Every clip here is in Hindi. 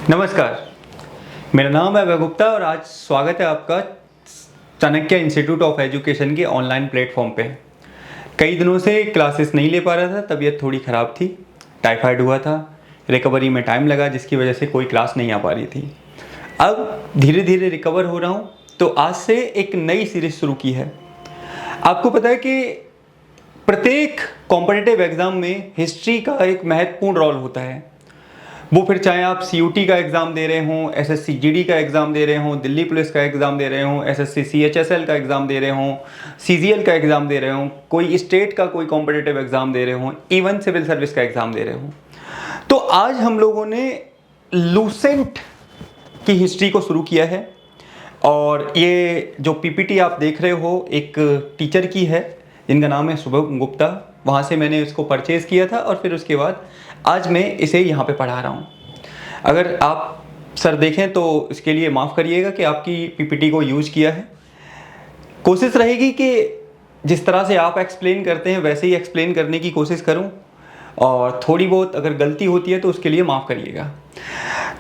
नमस्कार, मेरा नाम है अभय गुप्ता और आज स्वागत है आपका चाणक्य इंस्टीट्यूट ऑफ एजुकेशन के ऑनलाइन प्लेटफॉर्म पे। कई दिनों से क्लासेस नहीं ले पा रहा था, तबीयत थोड़ी ख़राब थी, टाइफाइड हुआ था, रिकवरी में टाइम लगा जिसकी वजह से कोई क्लास नहीं आ पा रही थी। अब धीरे धीरे रिकवर हो रहा हूँ, तो आज से एक नई सीरीज़ शुरू की है। आपको पता है कि प्रत्येक कॉम्पिटिटिव एग्ज़ाम में हिस्ट्री का एक महत्वपूर्ण रोल होता है। वो फिर चाहे आप सीयूटी का एग्ज़ाम दे रहे हों, एसएससी जीडी का एग्ज़ाम दे रहे हों, दिल्ली पुलिस का एग्ज़ाम दे रहे हों, एसएससी सीएचएसएल का एग्ज़ाम दे रहे हों, सीजीएल का एग्ज़ाम दे रहे हों, कोई स्टेट का कोई कॉम्पिटिटिव एग्ज़ाम दे रहे हों, इवन सिविल सर्विस का एग्ज़ाम दे रहे हों। तो आज हम लोगों ने लूसेंट की हिस्ट्री को शुरू किया है और ये जो पीपीटी आप देख रहे हो एक टीचर की है जिनका नाम है शुभम गुप्ता। वहाँ से मैंने इसको परचेज़ किया था और फिर उसके बाद आज मैं इसे यहाँ पे पढ़ा रहा हूँ। अगर आप सर देखें तो इसके लिए माफ़ करिएगा कि आपकी पीपीटी को यूज़ किया है। कोशिश रहेगी कि जिस तरह से आप एक्सप्लेन करते हैं वैसे ही एक्सप्लेन करने की कोशिश करूँ, और थोड़ी बहुत अगर गलती होती है तो उसके लिए माफ़ करिएगा।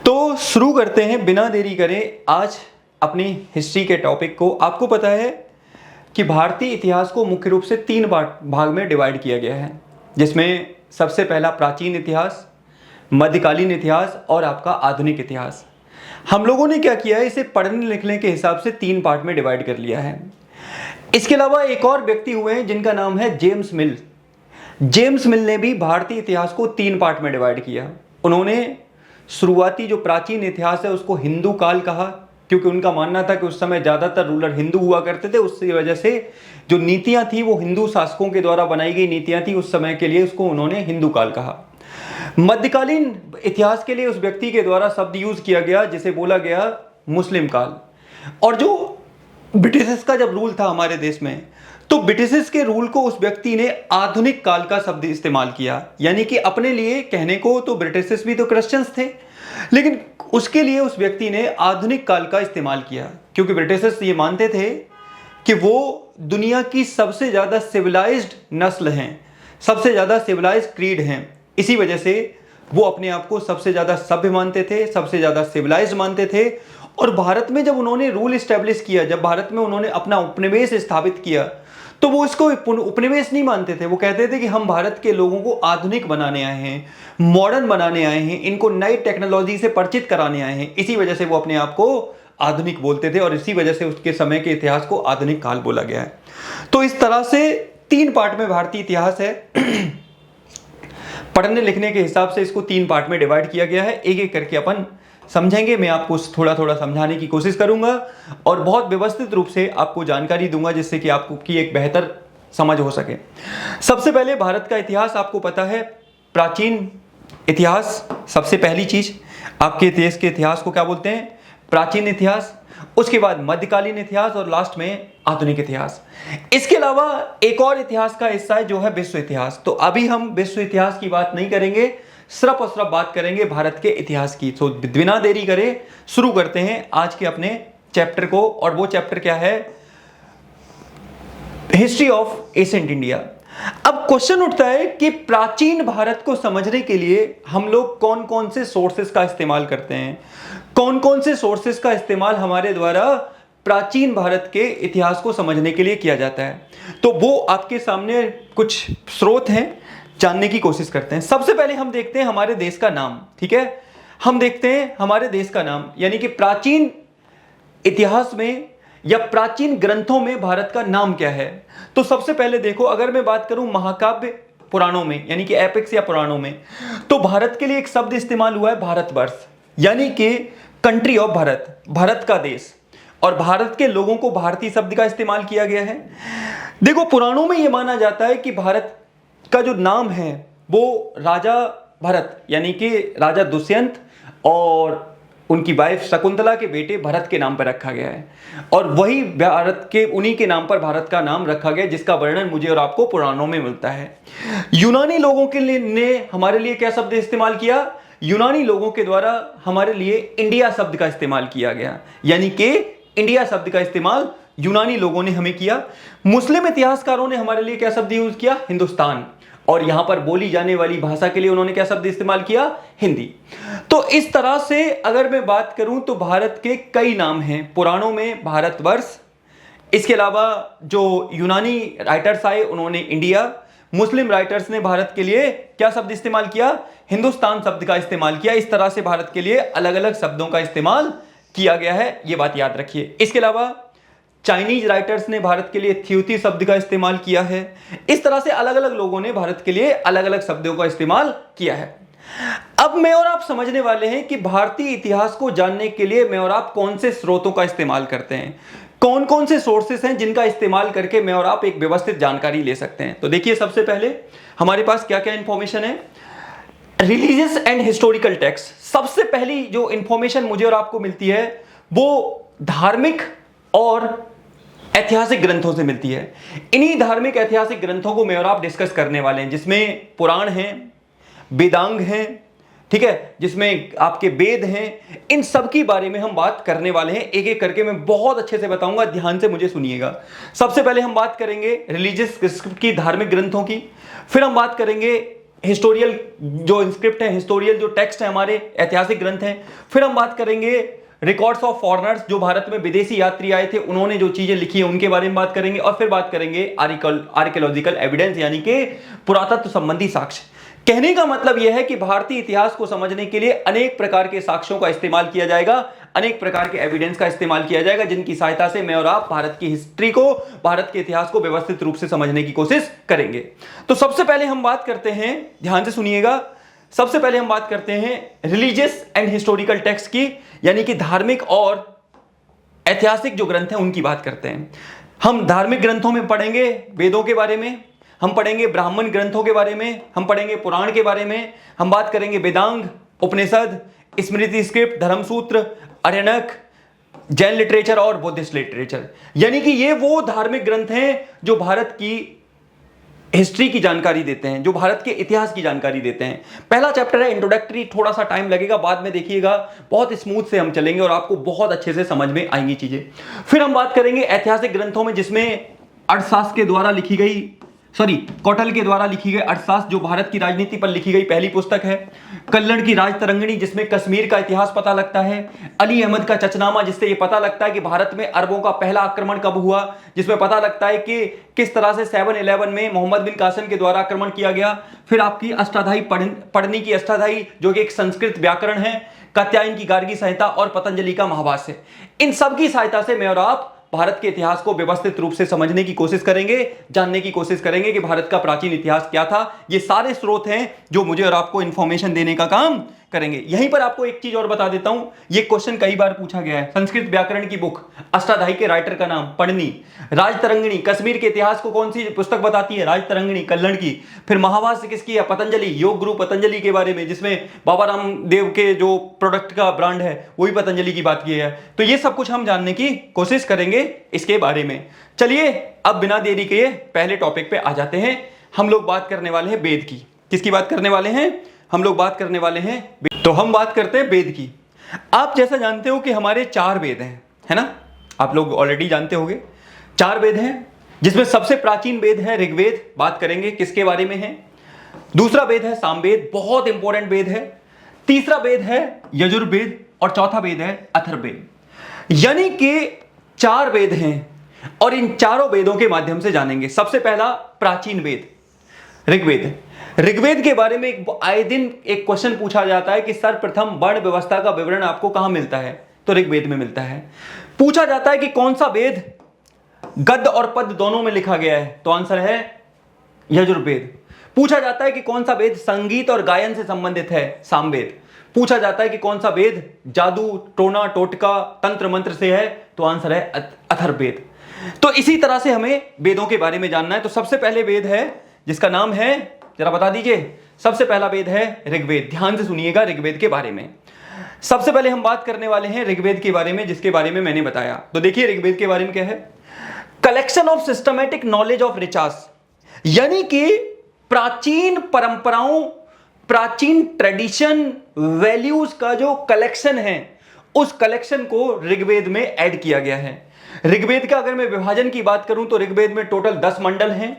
तो शुरू करते हैं बिना देरी करे आज अपनी हिस्ट्री के टॉपिक को। आपको पता है कि भारतीय इतिहास को मुख्य रूप से 3 भाग में डिवाइड किया गया है, जिसमें सबसे पहला प्राचीन इतिहास, मध्यकालीन इतिहास और आपका आधुनिक इतिहास। हम लोगों ने क्या किया है, इसे पढ़ने लिखने के हिसाब से 3 पार्ट में डिवाइड कर लिया है। इसके अलावा एक और व्यक्ति हुए हैं जिनका नाम है जेम्स मिल। जेम्स मिल ने भी भारतीय इतिहास को 3 पार्ट में डिवाइड किया। उन्होंने शुरुआती जो प्राचीन इतिहास है उसको हिंदू काल कहा, क्योंकि उनका मानना था कि उस समय ज़्यादातर रूलर हिंदू हुआ करते थे। उसकी वजह से जो नीतियाँ थी वो हिंदू शासकों के द्वारा बनाई गई नीतियाँ थी उस समय के लिए, उसको उन्होंने हिंदू काल कहा। मध्यकालीन इतिहास के लिए उस व्यक्ति के द्वारा शब्द यूज किया गया जिसे बोला गया मुस्लिम काल। और जो ब्रिटिश का जब रूल था हमारे देश में, तो ब्रिटिश के रूल को उस व्यक्ति ने आधुनिक काल का शब्द इस्तेमाल किया। यानी कि अपने लिए कहने को तो ब्रिटिश भी तो क्रिश्चियंस थे, लेकिन उसके लिए उस व्यक्ति ने आधुनिक काल का इस्तेमाल किया, क्योंकि ब्रिटिश ये मानते थे कि वो दुनिया की सबसे ज़्यादा सिविलाइज्ड नस्ल हैं, सबसे ज़्यादा सिविलाइज्ड क्रीड हैं। इसी वजह से वो अपने आप को सबसे ज़्यादा सभ्य मानते थे, सबसे ज़्यादा सिविलाइज्ड मानते थे। और भारत में जब उन्होंने रूल इस्टेब्लिश किया, जब भारत में उन्होंने अपना उपनिवेश स्थापित किया, तो वो इसको उपनिवेश नहीं मानते थे। वो कहते थे कि हम भारत के लोगों को आधुनिक बनाने आए हैं, मॉडर्न बनाने आए हैं, इनको नई टेक्नोलॉजी से परिचित कराने आए हैं। इसी वजह से वो अपने आप को आधुनिक बोलते थे और इसी वजह से उसके समय के इतिहास को आधुनिक काल बोला गया है। तो इस तरह से 3 पार्ट में भारतीय इतिहास है। पढ़ने लिखने के हिसाब से इसको 3 पार्ट में डिवाइड किया गया है। एक एक करके अपन समझेंगे। मैं आपको थोड़ा थोड़ा समझाने की कोशिश करूंगा और बहुत व्यवस्थित रूप से आपको जानकारी दूंगा, जिससे कि आपको की एक बेहतर समझ हो सके। सबसे पहले भारत का इतिहास, आपको पता है प्राचीन इतिहास सबसे पहली चीज। आपके देश के इतिहास को क्या बोलते हैं? प्राचीन इतिहास। उसके बाद मध्यकालीन इतिहास और लास्ट में आधुनिक इतिहास। इसके अलावा एक और इतिहास का हिस्सा है जो है विश्व इतिहास। तो अभी हम विश्व इतिहास की बात नहीं करेंगे, सिर्फ और सिर्फ बात करेंगे भारत के इतिहास की। तो बिना देरी करे शुरू करते हैं आज के अपने चैप्टर को, और वो चैप्टर क्या है? History of ancient India. अब क्वेश्चन उठता है कि प्राचीन भारत को समझने के लिए हम लोग कौन कौन से सोर्सेस का इस्तेमाल करते हैं, कौन कौन से सोर्सेस का इस्तेमाल हमारे द्वारा प्राचीन भारत के इतिहास को समझने के लिए किया जाता है। तो वो आपके सामने कुछ स्रोत हैं, जानने की कोशिश करते हैं। सबसे पहले हम देखते हैं हमारे देश का नाम। ठीक है, हम देखते हैं हमारे देश का नाम, यानी कि प्राचीन इतिहास में या प्राचीन ग्रंथों में भारत का नाम क्या है। तो सबसे पहले देखो, अगर मैं बात करूं महाकाव्य पुराणों में, यानी कि एपिक्स या पुराणों में, तो भारत के लिए एक शब्द इस्तेमाल हुआ है भारतवर्ष, यानी कि कंट्री ऑफ भारत, भारत का देश। और भारत के लोगों को भारतीय शब्द का इस्तेमाल किया गया है। देखो, पुराणों में यह माना जाता है कि भारत का जो नाम है वो राजा भरत, यानी कि राजा दुष्यंत और उनकी वाइफ शकुंतला के बेटे भरत के नाम पर रखा गया है। और वही भारत के, उन्हीं के नाम पर भारत का नाम रखा गया, जिसका वर्णन मुझे और आपको पुराणों में मिलता है। यूनानी लोगों के लिए ने हमारे लिए क्या शब्द इस्तेमाल किया? यूनानी लोगों के द्वारा हमारे लिए इंडिया शब्द का इस्तेमाल किया गया, यानी कि इंडिया शब्द का इस्तेमाल यूनानी लोगों ने हमें किया। मुस्लिम इतिहासकारों ने हमारे लिए क्या शब्द यूज किया? हिंदुस्तान। और यहां पर बोली जाने वाली भाषा के लिए उन्होंने क्या शब्द इस्तेमाल किया? हिंदी। तो इस तरह से अगर मैं बात करूं तो भारत के कई नाम हैं पुराणों में, भारतवर्ष, इसके अलावा जो यूनानी राइटर्स आए उन्होंने इंडिया, मुस्लिम राइटर्स ने भारत के लिए क्या शब्द इस्तेमाल किया? हिंदुस्तान शब्द का इस्तेमाल किया। इस तरह से भारत के लिए अलग अलग शब्दों का इस्तेमाल किया गया है, यह बात याद रखिए। इसके अलावा चाइनीज राइटर्स ने भारत के लिए थ्यूती शब्द का इस्तेमाल किया है। इस तरह से अलग अलग लोगों ने भारत के लिए अलग अलग शब्दों का इस्तेमाल किया है। अब मैं और आप समझने वाले हैं कि भारतीय इतिहास को जानने के लिए मैं और आप कौन से स्रोतों का इस्तेमाल करते हैं, कौन कौन से सोर्सेस हैं जिनका इस्तेमाल करके मैं और आप एक व्यवस्थित जानकारी ले सकते हैं। तो देखिए, सबसे पहले हमारे पास क्या क्या इंफॉर्मेशन है। रिलीजियस एंड हिस्टोरिकल टेक्स्ट, सबसे पहली जो इंफॉर्मेशन मुझे और आपको मिलती है वो धार्मिक और ऐतिहासिक ग्रंथों से मिलती है। इन्हीं धार्मिक ऐतिहासिक ग्रंथों को मैं और आप डिस्कस करने वाले हैं, जिसमें पुराण हैं, वेदांग हैं, ठीक है, जिसमें आपके वेद हैं। इन सब की बारे में हम बात करने वाले हैं, एक एक करके मैं बहुत अच्छे से बताऊंगा, ध्यान से मुझे सुनिएगा। सबसे पहले हम बात करेंगे रिलीजियस की, धार्मिक ग्रंथों की। फिर हम बात करेंगे हिस्टोरियल जो इंस्क्रिप्ट है, हिस्टोरियल जो टेक्स्ट है, हमारे ऐतिहासिक ग्रंथ हैं। फिर हम बात करेंगे रिकॉर्ड्स ऑफ फॉरेनर्स, जो भारत में विदेशी यात्री आए थे उन्होंने जो चीजें लिखी है उनके बारे में बात करेंगे। और फिर बात करेंगे आर्कियोलॉजिकल एविडेंस, यानी कि पुरातत्व संबंधी साक्ष्य। कहने का मतलब यह है कि भारतीय इतिहास को समझने के लिए अनेक प्रकार के साक्ष्यों का इस्तेमाल किया जाएगा, अनेक प्रकार के एविडेंस का इस्तेमाल किया जाएगा, जिनकी सहायता से मैं और आप भारत की हिस्ट्री को, भारत के इतिहास को व्यवस्थित रूप से समझने की कोशिश करेंगे। तो सबसे पहले हम बात करते हैं, ध्यान से सुनिएगा, सबसे पहले हम बात करते हैं रिलीजियस एंड हिस्टोरिकल टेक्स्ट की, यानी कि धार्मिक और ऐतिहासिक जो ग्रंथ हैं उनकी बात करते हैं। हम धार्मिक ग्रंथों में पढ़ेंगे वेदों के बारे में, हम पढ़ेंगे ब्राह्मण ग्रंथों के बारे में, हम पढ़ेंगे पुराण के बारे में, हम बात करेंगे वेदांग, उपनिषद, स्मृति स्क्रिप्ट, धर्मसूत्र, अरण्यक, जैन लिटरेचर और बुद्धिस्ट लिटरेचर। यानी कि ये वो धार्मिक ग्रंथ हैं जो भारत की हिस्ट्री की जानकारी देते हैं, जो भारत के इतिहास की जानकारी देते हैं। पहला चैप्टर है इंट्रोडक्टरी, थोड़ा सा टाइम लगेगा, बाद में देखिएगा बहुत स्मूथ से हम चलेंगे और आपको बहुत अच्छे से समझ में आएंगी चीजें। फिर हम बात करेंगे ऐतिहासिक ग्रंथों में, जिसमें अर्थशास्त्र के द्वारा लिखी गई, कौटिल्य के द्वारा लिखी गई अर्थशास्त्र, जो भारत की राजनीति पर लिखी गई पहली पुस्तक है। कल्लण की राजतरंगिणी, जिसमें कश्मीर का इतिहास पता लगता है। अली अहमद का चचनामा, जिससे ये पता लगता है कि भारत में अरबों का पहला आक्रमण कब हुआ, जिसमें पता लगता है कि किस तरह से 7/11 में मोहम्मद बिन कासिम के द्वारा आक्रमण किया गया। फिर आपकी अष्टाध्यायी, पढ़नी की अष्टाध्यायी, जो कि एक संस्कृत व्याकरण है, कात्यायन की गार्गी संहिता और पतंजलि का महाभाष्य। इन सब की सहायता से मैं और आप भारत के इतिहास को व्यवस्थित रूप से समझने की कोशिश करेंगे, जानने की कोशिश करेंगे कि भारत का प्राचीन इतिहास क्या था। ये सारे स्रोत हैं जो मुझे और आपको इंफॉर्मेशन देने का काम करेंगे। यहीं पर आपको एक चीज और बता देता हूं, ये क्वेश्चन कई बार पूछा गया है। संस्कृत व्याकरण की बुक, अष्टाध्यायी के राइटर का नाम पढ़नी, राजतरंगिणी, कश्मीर के इतिहास को कौन सी पुस्तक बताती है? राजतरंगिणी, कल्लण की। फिर महाभाष्य किसकी है? पतंजलि, योग गुरु पतंजलि के बारे में, जिसमें बाबा रामदेव के जो प्रोडक्ट का ब्रांड है वही पतंजलि की बात की है। तो ये सब कुछ हम जानने की कोशिश करेंगे इसके बारे में। चलिए अब बिना देरी के पहले टॉपिक पे आ जाते हैं। हम लोग बात करने वाले हैं वेद की। किसकी बात करने वाले हैं? हम लोग बात करने वाले हैं, तो हम बात करते हैं वेद की। आप जैसा जानते हो कि हमारे 4 वेद हैं, है ना? आप लोग ऑलरेडी जानते होंगे 4 वेद हैं, जिसमें सबसे प्राचीन वेद है ऋग्वेद। बात करेंगे किसके बारे में है। दूसरा वेद है सामवेद, बहुत इंपॉर्टेंट वेद है। तीसरा वेद है यजुर्वेद और चौथा वेद है अथर्ववेद। यानी कि 4 वेद हैं और इन चारों वेदों के माध्यम से जानेंगे। सबसे पहला प्राचीन वेद ऋग्वेद। ऋग्वेद के बारे में आए दिन एक क्वेश्चन पूछा जाता है कि सर्वप्रथम वर्ण व्यवस्था का विवरण आपको कहां मिलता है? तो ऋग्वेद में मिलता है। पूछा जाता है कि कौन सा वेद गद्य और पद्य दोनों में लिखा गया है? तो आंसर है यजुर्वेद। पूछा जाता है कि कौन सा वेद संगीत और गायन से संबंधित है? सामवेद। पूछा जाता है कि कौन सा वेद जादू, टोना, टोटका, तंत्र मंत्र से है? तो आंसर है अथर्ववेद। तो इसी तरह से हमें वेदों के बारे में जानना है। तो सबसे पहले वेद है जिसका नाम है, जरा बता दीजिए। सबसे पहला वेद है ऋग्वेद। ध्यान से सुनिएगा ऋग्वेद के बारे में। सबसे पहले हम बात करने वाले हैं ऋग्वेद के बारे में, जिसके बारे में मैंने बताया। तो देखिए ऋग्वेद के बारे में क्या है। Collection of systematic knowledge of ऋचास, यानी कि प्राचीन परंपराओं, प्राचीन ट्रेडिशन, वैल्यूज का जो कलेक्शन है, उस कलेक्शन को ऋग्वेद में ऐड किया गया है। ऋग्वेद का अगर मैं विभाजन की बात करूं तो ऋग्वेद में टोटल 10 मंडल हैं।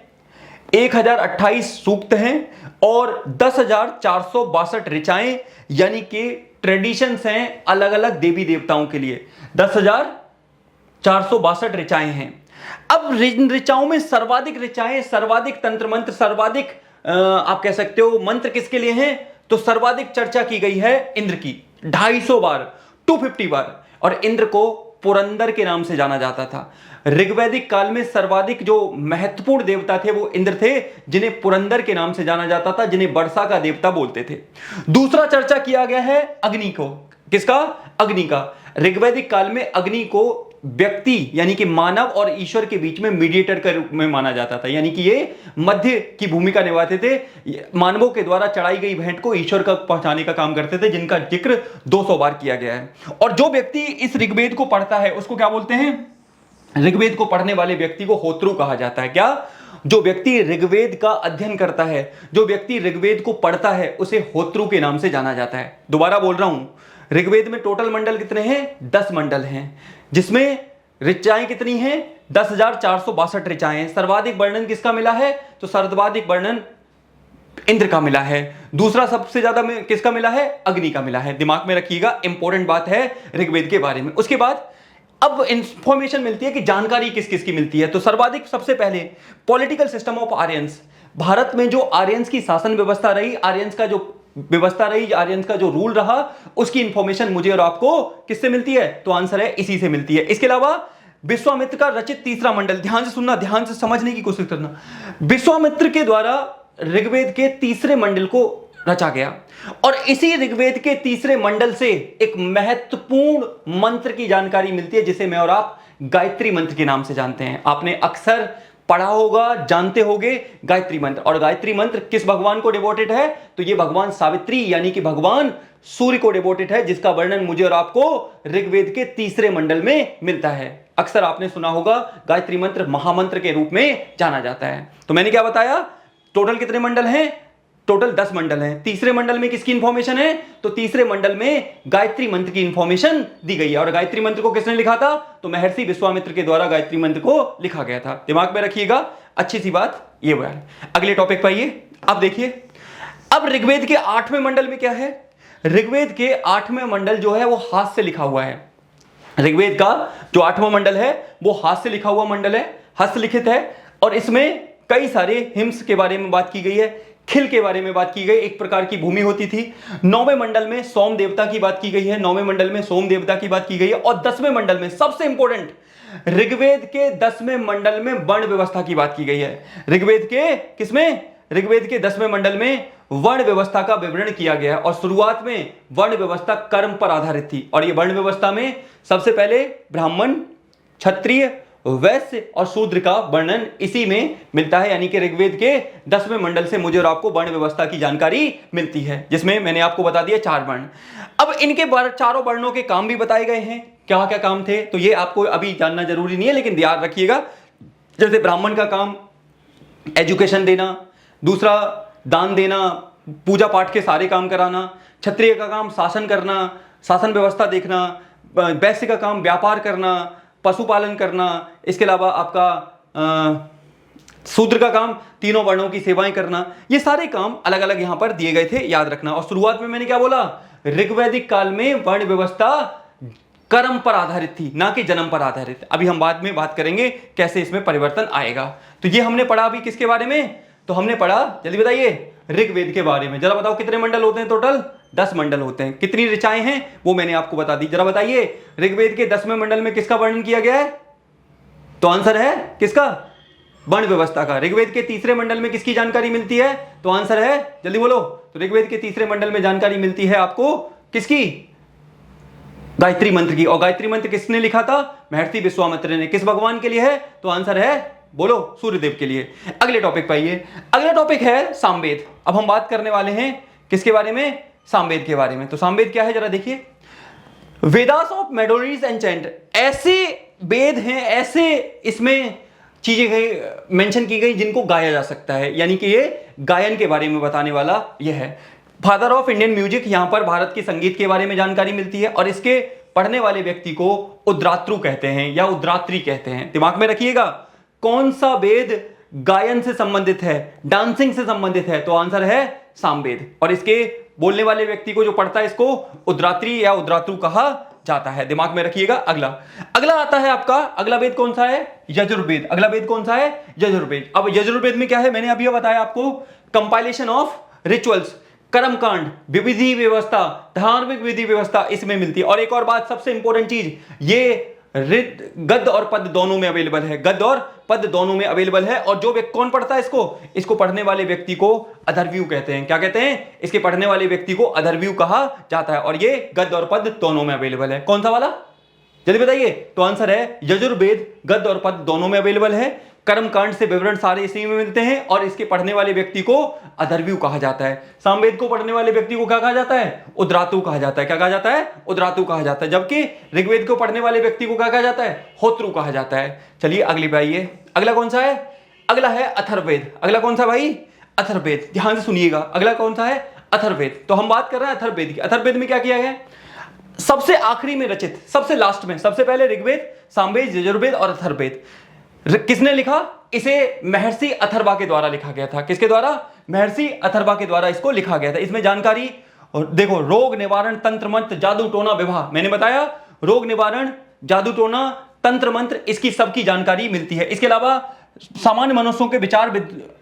1028 सूक्त हैं और 10,462 ऋचाएं यानी कि ट्रेडिशंस हैं अलग अलग देवी देवताओं के लिए। 10,462 ऋचाएं हैं। अब ऋचाओं में सर्वाधिक ऋचाएं, सर्वाधिक तंत्र मंत्र, सर्वाधिक आप कह सकते हो मंत्र किसके लिए हैं? तो सर्वाधिक चर्चा की गई है इंद्र की, 250 बार, 250 बार। और इंद्र को पुरंदर के नाम से जाना जाता था। ऋग्वैदिक काल में सर्वाधिक जो महत्वपूर्ण देवता थे वो इंद्र थे, जिन्हें पुरंदर के नाम से जाना जाता था, जिन्हें वर्षा का देवता बोलते थे। दूसरा चर्चा किया गया है अग्नि को। किसका? अग्नि का। ऋग्वैदिक काल में अग्नि को व्यक्ति यानी कि मानव और ईश्वर के बीच में मीडिएटर के रूप में माना जाता था, यानी कि ये मध्य की भूमिका निभाते थे। मानवों के द्वारा चढ़ाई गई भेंट को ईश्वर तक पहुंचाने का काम करते थे, जिनका जिक्र 200 बार किया गया है। और जो व्यक्ति इस ऋग्वेद को पढ़ता है उसको क्या बोलते हैं? ऋग्वेद को पढ़ने वाले व्यक्ति को होत्रु कहा जाता है। क्या? जो व्यक्ति ऋग्वेद का अध्ययन करता है, जो व्यक्ति ऋग्वेद को पढ़ता है, उसे होत्रु के नाम से जाना जाता है। दोबारा बोल रहा हूं, ऋग्वेद में टोटल मंडल कितने हैं? 10 मंडल हैं, जिसमें ऋचाएं कितनी हैं? 10,462 ऋचाएं। सर्वाधिक वर्णन किसका मिला है? तो सर्वाधिक वर्णन इंद्र का मिला है। दूसरा सबसे ज्यादा किसका मिला है? अग्नि का मिला है। दिमाग में रखिएगा, इंपॉर्टेंट बात है ऋग्वेद के बारे में। उसके बाद अब इंफॉर्मेशन मिलती है कि जानकारी किस किस की मिलती है। तो सर्वाधिक सबसे पहले political system of Aryans, Bharat में जो आर्यंस की शासन व्यवस्था रही, आर्यंस का जो व्यवस्था रही, आर्यंस का जो रूल रहा, उसकी इंफॉर्मेशन मुझे और आपको किससे मिलती है? तो आंसर है इसी से मिलती है। इसके अलावा विश्वामित्र का रचित तीसरा मंडल, ध्यान से सुनना, ध्यान से समझने की कोशिश करना। विश्वामित्र के द्वारा ऋग्वेद के तीसरे मंडल को रचा गया और इसी ऋग्वेद के तीसरे मंडल से एक महत्वपूर्ण मंत्र की जानकारी मिलती है, जिसे मैं और आप गायत्री मंत्र के नाम से जानते हैं। आपने अक्सर पढ़ा होगा, जानते होंगे गायत्री मंत्र। और गायत्री मंत्र किस भगवान को डिवोटेड है? तो ये भगवान सावित्री यानी कि भगवान सूर्य को डिवोटेड है, जिसका वर्णन मुझे और आपको ऋग्वेद के तीसरे मंडल में मिलता है। अक्सर आपने सुना होगा गायत्री मंत्र महामंत्र के रूप में जाना जाता है। तो मैंने क्या बताया? टोटल कितने मंडल हैं? टोटल 10 मंडल हैं। तीसरे मंडल में किसकी इंफॉर्मेशन है? तो तीसरे मंडल में गायत्री मंत्र की इंफॉर्मेशन दी गई है। और गायत्री मंत्र को किसने लिखा था? तो महर्षि विश्वामित्र के द्वारा गायत्री मंत्र को लिखा गया था। दिमाग में रखिएगा, अच्छी सी बात ये बयान। अगले टॉपिक पर आइए। अब देखिए, अब ऋग्वेद के 8वें मंडल में क्या है? ऋग्वेद के 8वें मंडल जो है वो हाथ से लिखा हुआ है। ऋग्वेद का जो 8वां मंडल है वो हाथ से लिखा हुआ मंडल है, हस्तलिखित है। और इसमें कई सारे हिम्स के बारे में बात की गई है, खिल के बारे में बात की गई, एक प्रकार की भूमि होती थी। 9वें मंडल में सोम देवता की बात की गई है, 9वें मंडल में सोम देवता की बात की गई है। और 10वें मंडल में सबसे इंपॉर्टेंट, ऋग्वेद के 10वें मंडल में वर्ण व्यवस्था की बात की गई है। ऋग्वेद के किसमें? ऋग्वेद के 10वें मंडल में वर्ण व्यवस्था का विवरण किया गया। और शुरुआत में वर्ण व्यवस्था कर्म पर आधारित थी। और यह वर्ण व्यवस्था में सबसे पहले ब्राह्मण, क्षत्रिय, वैश्य और शूद्र का वर्णन इसी में मिलता है। यानी कि ऋग्वेद के 10वें मंडल से मुझे और आपको वर्ण व्यवस्था की जानकारी मिलती है, जिसमें मैंने आपको बता दिया 4 वर्ण। अब इनके चारों वर्णों के काम भी बताए गए हैं, क्या क्या काम थे, तो ये आपको अभी जानना जरूरी नहीं है, लेकिन ध्यान रखिएगा। जैसे ब्राह्मण का काम एजुकेशन देना, दूसरा दान देना, पूजा पाठ के सारे काम कराना, क्षत्रिय का काम शासन करना, शासन व्यवस्था देखना, वैश्य का काम व्यापार करना, पशुपालन करना, इसके अलावा आपका शूद्र का काम तीनों वर्णों की सेवाएं करना। ये सारे काम अलग अलग यहां पर दिए गए थे, याद रखना। और शुरुआत में मैंने क्या बोला? ऋग्वैदिक काल में वर्ण व्यवस्था कर्म पर आधारित थी, ना कि जन्म पर आधारित। अभी हम बाद में बात करेंगे कैसे इसमें परिवर्तन आएगा। तो ये हमने पढ़ा अभी किसके बारे में? तो हमने पढ़ा, जल्दी बताइए, ऋग्वेद के बारे में। जरा बताओ कितने मंडल होते हैं? टोटल 10 मंडल होते हैं। कितनी ऋचाएं हैं वो मैंने आपको बता दी। जरा बताइए, ऋग्वेद के 10वें मंडल में किसका वर्णन किया गया है? तो आंसर है किसका? वर्ण व्यवस्था का। ऋग्वेद के तीसरे मंडल में किसकी जानकारी मिलती है? तो आंसर है, जल्दी बोलो। तो ऋग्वेद के तीसरे मंडल में जानकारी मिलती है आपको किसकी? गायत्री मंत्र की। और गायत्री मंत्र किसने लिखा था? महर्षि विश्वामित्र ने। किस भगवान के लिए है? तो आंसर है, बोलो, सूर्यदेव के लिए। अगले टॉपिक पर आइए। अगला टॉपिक है सामवेद। अब हम बात करने वाले हैं किसके बारे में? सामवेद के बारे में। तो सामवेद क्या है जरा देखिए। वेदास ऑफ मेडोरीज एंड चैंट, ऐसे वेद हैं, ऐसे इसमें चीजें मेंशन की गई जिनको गाया जा सकता है, यानी कि ये गायन के बारे में बताने वाला यह है। फादर ऑफ इंडियन म्यूजिक, यहां पर भारत के संगीत के बारे में जानकारी मिलती है। और इसके पढ़ने वाले व्यक्ति को उद्रात्रु कहते हैं या उद्रात्री कहते हैं। दिमाग में रखिएगा, कौन सा वेद गायन से संबंधित है, डांसिंग से संबंधित है, तो आंसर है सामवेद। और इसके बोलने वाले व्यक्ति को जो पढ़ता है इसको उद्रात्री या उद्रातु कहा जाता है, दिमाग में रखिएगा। अगला आता है आपका, अगला वेद कौन सा है? यजुर्वेद। अगला वेद कौन सा है? यजुर्वेद। अब यजुर्वेद में क्या है, मैंने अभी बताया आपको, कंपाइलेशन ऑफ रिचुअल्स, कर्मकांड, विधि व्यवस्था, धार्मिक विधि व्यवस्था इसमें मिलती है। और एक और बात, सबसे इंपॉर्टेंट चीज, ये गद्य और पद दोनों में अवेलेबल है, गद्य और पद दोनों में अवेलेबल है। और जो व्यक्ति कौन पढ़ता है इसको पढ़ने वाले व्यक्ति को अधर्व्यू कहते हैं। क्या कहते हैं? इसके पढ़ने वाले व्यक्ति को अधर्व्यू कहा जाता है। और ये गद्य और पद दोनों में अवेलेबल है। कौन सा वाला, जल्दी बताइए। तो आंसर है यजुर्वेद, गद्य और पद दोनों में अवेलेबल है। कर्मकांड से विवरण सारे इसी में मिलते हैं और इसके पढ़ने वाले व्यक्ति को अधर्व्यू कहा जाता है। सामवेद को पढ़ने वाले व्यक्ति को क्या कहा जाता है? उद्रातु कहा जाता है। क्या कहा जाता है? उद्रातु कहा जाता है। जबकि ऋग्वेद को पढ़ने वाले व्यक्ति को क्या कहा जाता है? होत्रु कहा जाता है। चलिए अगली पे आइए, अगला कौन सा है? अगला है अथर्ववेद। अगला कौन सा भाई? अथर्ववेद। ध्यान से सुनिएगा, अगला कौन सा है? अथर्ववेद। तो हम बात कर रहे हैं अथर्ववेद की। अथर्ववेद में क्या किया गया? सबसे आखिरी में रचित, सबसे लास्ट में, सबसे पहले ऋग्वेद, सामवेद, यजुर्वेद और अथर्ववेद। किसने लिखा इसे? महर्षि अथर्वा के द्वारा लिखा गया था। किसके द्वारा? महर्षि अथर्वा के द्वारा इसको लिखा गया था। इसमें जानकारी और देखो, रोग निवारण, तंत्र मंत्र, जादू टोना, विवाह, मैंने बताया रोग निवारण, जादू टोना, तंत्र मंत्र, इसकी सबकी जानकारी मिलती है। इसके अलावा सामान्य मनुष्यों के विचार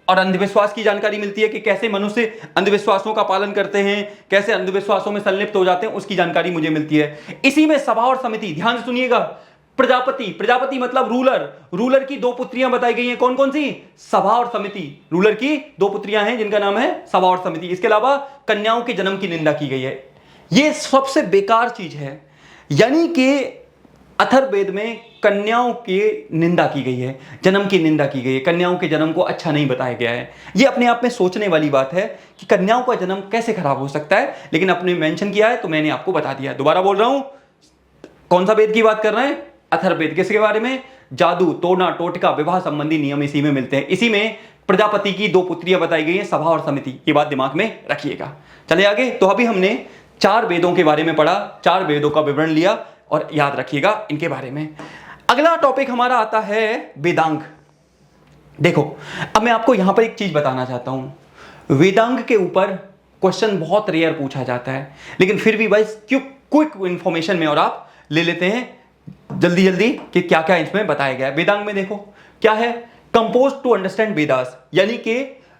और अंधविश्वास की जानकारी मिलती है कि कैसे मनुष्य अंधविश्वासों का पालन करते हैं, कैसे अंधविश्वासों में संलिप्त हो जाते हैं, उसकी जानकारी मुझे मिलती है। इसी में सभा और समिति, ध्यान से सुनिएगा, प्रजापति मतलब रूलर की दो पुत्रियां बताई गई हैं। कौन कौन सी? सभा और समिति। रूलर की दो पुत्रियां हैं जिनका नाम है सभा और समिति। इसके अलावा कन्याओं के जन्म की निंदा की गई है। यह सबसे बेकार चीज है, यानी कि अथर्ववेद में कन्याओं की निंदा की गई है, जन्म की निंदा की गई है, कन्याओं के जन्म को अच्छा नहीं बताया गया है। यह अपने आप में सोचने वाली बात है कि कन्याओं का जन्म कैसे खराब हो सकता है, लेकिन अपने मेंशन किया है तो मैंने आपको बता दिया। दोबारा बोल रहा हूं, कौन सा वेद की बात कर रहे हैं? अथर्ववेद। किसके बारे में? जादू, टोना, टोटका, विवाह संबंधी नियम इसी में मिलते हैं। इसी में प्रजापति की दो पुत्रियां बताई गई हैं, सभा और समिति। ये बात दिमाग में रखिएगा। चलिए आगे। तो अभी हमने 4 वेदों के बारे में पढ़ा, 4 वेदों का विवरण लिया और याद रखिएगा इनके बारे में। अगला टॉपिक हमारा आता है वेदांग। देखो, अब मैं आपको यहां पर एक चीज बताना चाहता हूं। वेदांग के ऊपर क्वेश्चन बहुत रेयर पूछा जाता है, लेकिन फिर भी बस क्विक इंफॉर्मेशन में और आप ले लेते हैं जल्दी जल्दी कि क्या क्या इसमें बताया गया है। वेदांग में देखो क्या है? कंपोज टू अंडरस्टैंड वेदास, यानी कि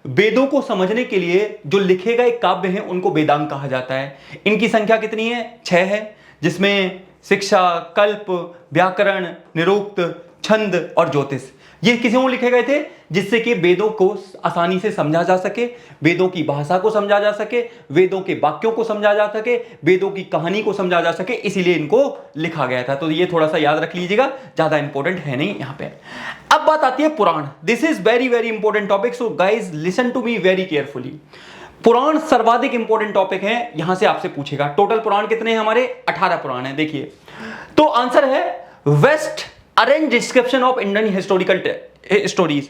वेदों को समझने के लिए जो लिखे गए काव्य हैं उनको वेदांग कहा जाता है। इनकी संख्या कितनी है? 6 है, जिसमें शिक्षा, कल्प, व्याकरण, निरुक्त, छंद और ज्योतिष, ये किसों लिखे गए थे? जिससे कि वेदों को आसानी से समझा जा सके, वेदों की भाषा को समझा जा सके, वेदों के वाक्यों को समझा जा सके, वेदों की कहानी को समझा जा सके, इसीलिए इनको लिखा गया था। तो ये थोड़ा सा याद रख लीजिएगा, ज्यादा इंपॉर्टेंट है नहीं यहां पे। अब बात आती है पुराण। This is very very important topic, so guys listen to me very carefully. पुराण सर्वाधिक इंपॉर्टेंट टॉपिक है, यहां से आपसे पूछेगा टोटल पुराण कितने हैं हमारे? 18 पुराण है। देखिए, तो आंसर है west arrange description of Indian historical stories.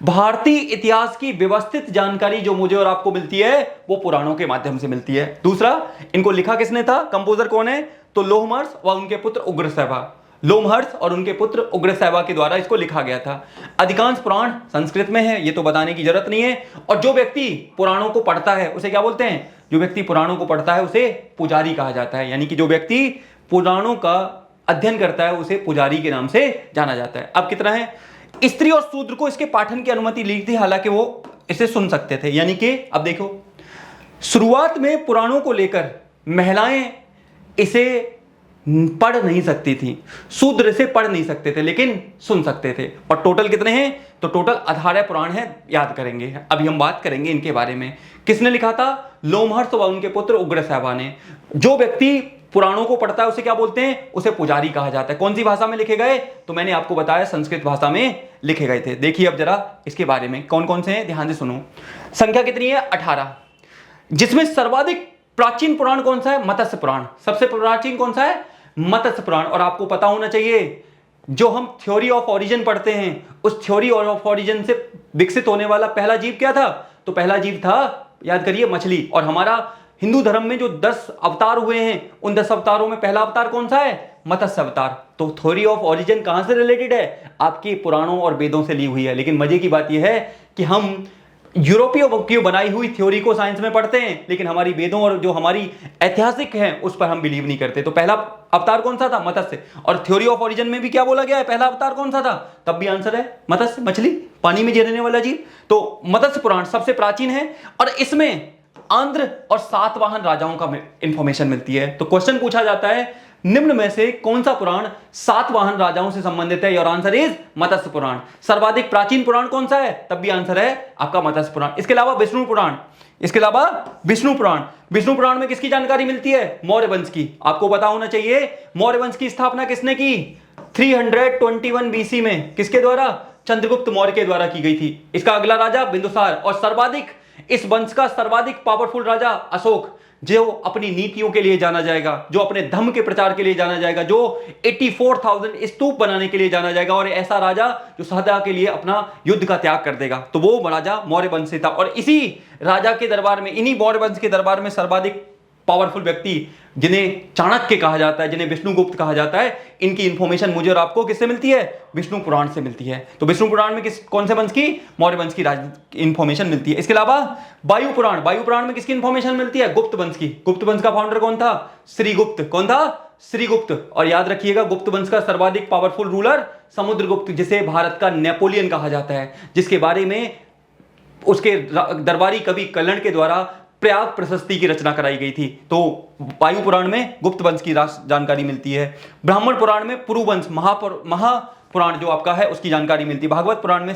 भारतीय इतिहास की व्यवस्थित जानकारी जो मुझे और आपको मिलती है वो पुराणों के माध्यम से मिलती है। दूसरा, इनको लिखा किसने था? कंपोजर कौन है? तो लोमहर्ष व उनके पुत्र उग्रसेवा। लोमहर्ष और उनके पुत्र उग्रसेवा के द्वारा इसको लिखा गया था। अधिकांश पुराण संस्कृत में है, ये तो बताने की जरूरत नहीं है। और जो व्यक्ति पुराणों को पढ़ता है उसे क्या बोलते हैं? जो व्यक्ति पुराणों को पढ़ता है उसे पुजारी कहा जाता है, यानी कि जो व्यक्ति पुराणों का अध्ययन करता है उसे पुजारी के नाम से जाना जाता है। अब कितना है? स्त्री और शूद्र को इसके पाठन की अनुमति ली थी, हालांकि वो इसे सुन सकते थे। यानी कि अब देखो, शुरुआत में पुराणों को लेकर महिलाएं इसे पढ़ नहीं सकती थी, शूद्र इसे पढ़ नहीं सकते थे, लेकिन सुन सकते थे। और टोटल कितने हैं? तो टोटल 18 पुराण हैं, याद करेंगे। अभी हम बात करेंगे इनके बारे में। किसने लिखा था? लोमहर्ष व उनके पुत्र उग्रसेवा ने। जो व्यक्ति पुराणों को पढ़ता है उसे क्या बोलते हैं? उसे पुजारी कहा जाता है। कौन सी भाषा में लिखे गए? तो मैंने आपको बताया संस्कृत भाषा में लिखे गए थे। देखिए अब जरा इसके बारे में कौन कौन से हैं, ध्यान से सुनो। संख्या कितनी है? 18, जिसमें सर्वाधिक प्राचीन पुराण कौन सा है? मत्स्य पुराण। सबसे प्राचीन कौन सा है? मत्स्य पुराण। और आपको पता होना चाहिए, जो हम थ्योरी ऑफ ओरिजिन पढ़ते हैं, उस थ्योरी ऑफ ओरिजिन से विकसित होने वाला पहला जीव क्या था? तो पहला जीव था, याद करिए, मछली। और हमारा हिंदू धर्म में जो 10 अवतार हुए हैं, उन 10 अवतारों में पहला अवतार कौन सा है? मत्स्य अवतार। तो थ्योरी ऑफ ओरिजिन कहां से रिलेटेड है? आपकी पुराणों और वेदों से ली हुई है। लेकिन मजे की बात यह है कि हम यूरोपियों की बनाई हुई थ्योरी को साइंस में पढ़ते हैं, लेकिन हमारी वेदों और जो हमारी ऐतिहासिक है उस पर हम बिलीव नहीं करते। तो पहला अवतार कौन सा था? मत्स्य। और थ्योरी ऑफ ओरिजिन में भी क्या बोला गया है? पहला अवतार कौन सा था? तब भी आंसर है मत्स्य, मछली, पानी में रहने वाला जीव। तो मत्स्य पुराण सबसे प्राचीन है और इसमें आंध्र और सातवाहन राजाओं का इंफॉर्मेशन मिलती है। तो क्वेश्चन पूछा जाता है निम्न में से कौन सा पुराण सातवाहन राजाओं से संबंधित है? योर आंसर इज मत्स्य पुराण। सर्वाधिक प्राचीन पुराण कौन सा है? तब भी आंसर है आपका मत्स्य पुराण। इसके अलावा विष्णु पुराण, इसके अलावा विष्णु पुराण। विष्णु पुराण में किसकी जानकारी मिलती है? मौर्य वंश की। आपको पता होना चाहिए मौर्य वंश की स्थापना किसने की? 321 बीसी में। किसके द्वारा? चंद्रगुप्त मौर्य के द्वारा की गई थी। इसका अगला राजा बिंदुसार और सर्वाधिक इस वंश का सर्वाधिक पावरफुल राजा अशोक, जो अपनी नीतियों के लिए जाना जाएगा, जो अपने धर्म के प्रचार के लिए जाना जाएगा, जो 84,000 स्तूप बनाने के लिए जाना जाएगा और ऐसा राजा जो सदा के लिए अपना युद्ध का त्याग कर देगा। तो वो राजा मौर्य वंश से था। और इसी राजा के दरबार में, इन्हीं मौर्य वंश के दरबार में सर्वाधिक पावरफुल व्यक्ति जिन्हें चाणक्य कहा जाता है, जिन्हें विष्णुगुप्त कहा जाता है, इनकी इंफॉर्मेशन मुझे और आपको किससे मिलती है? विष्णु पुराण से मिलती है। तो विष्णु पुराण में कौन से वंश की? मौर्य वंश की इंफॉर्मेशन मिलती है। इसके अलावा वायु पुराण, वायु पुराण में किसकी इंफॉर्मेशन मिलती है? गुप्त वंश की। गुप्त वंश का फाउंडर कौन था? श्रीगुप्त। कौन था? श्रीगुप्त। और याद रखिएगा गुप्त वंश का सर्वाधिक पावरफुल रूलर समुद्रगुप्त, जिसे भारत का नेपोलियन कहा जाता है, जिसके बारे में उसके दरबारी कवि कल्हण के द्वारा प्रयाग प्रशस्ति की रचना कराई गई थी। तो वायु पुराण में गुप्त वंश की जानकारी मिलती है। ब्राह्मण पुराण में पुरुवंश महापुराण जो आपका है उसकी जानकारी मिलती है। भागवत पुराण में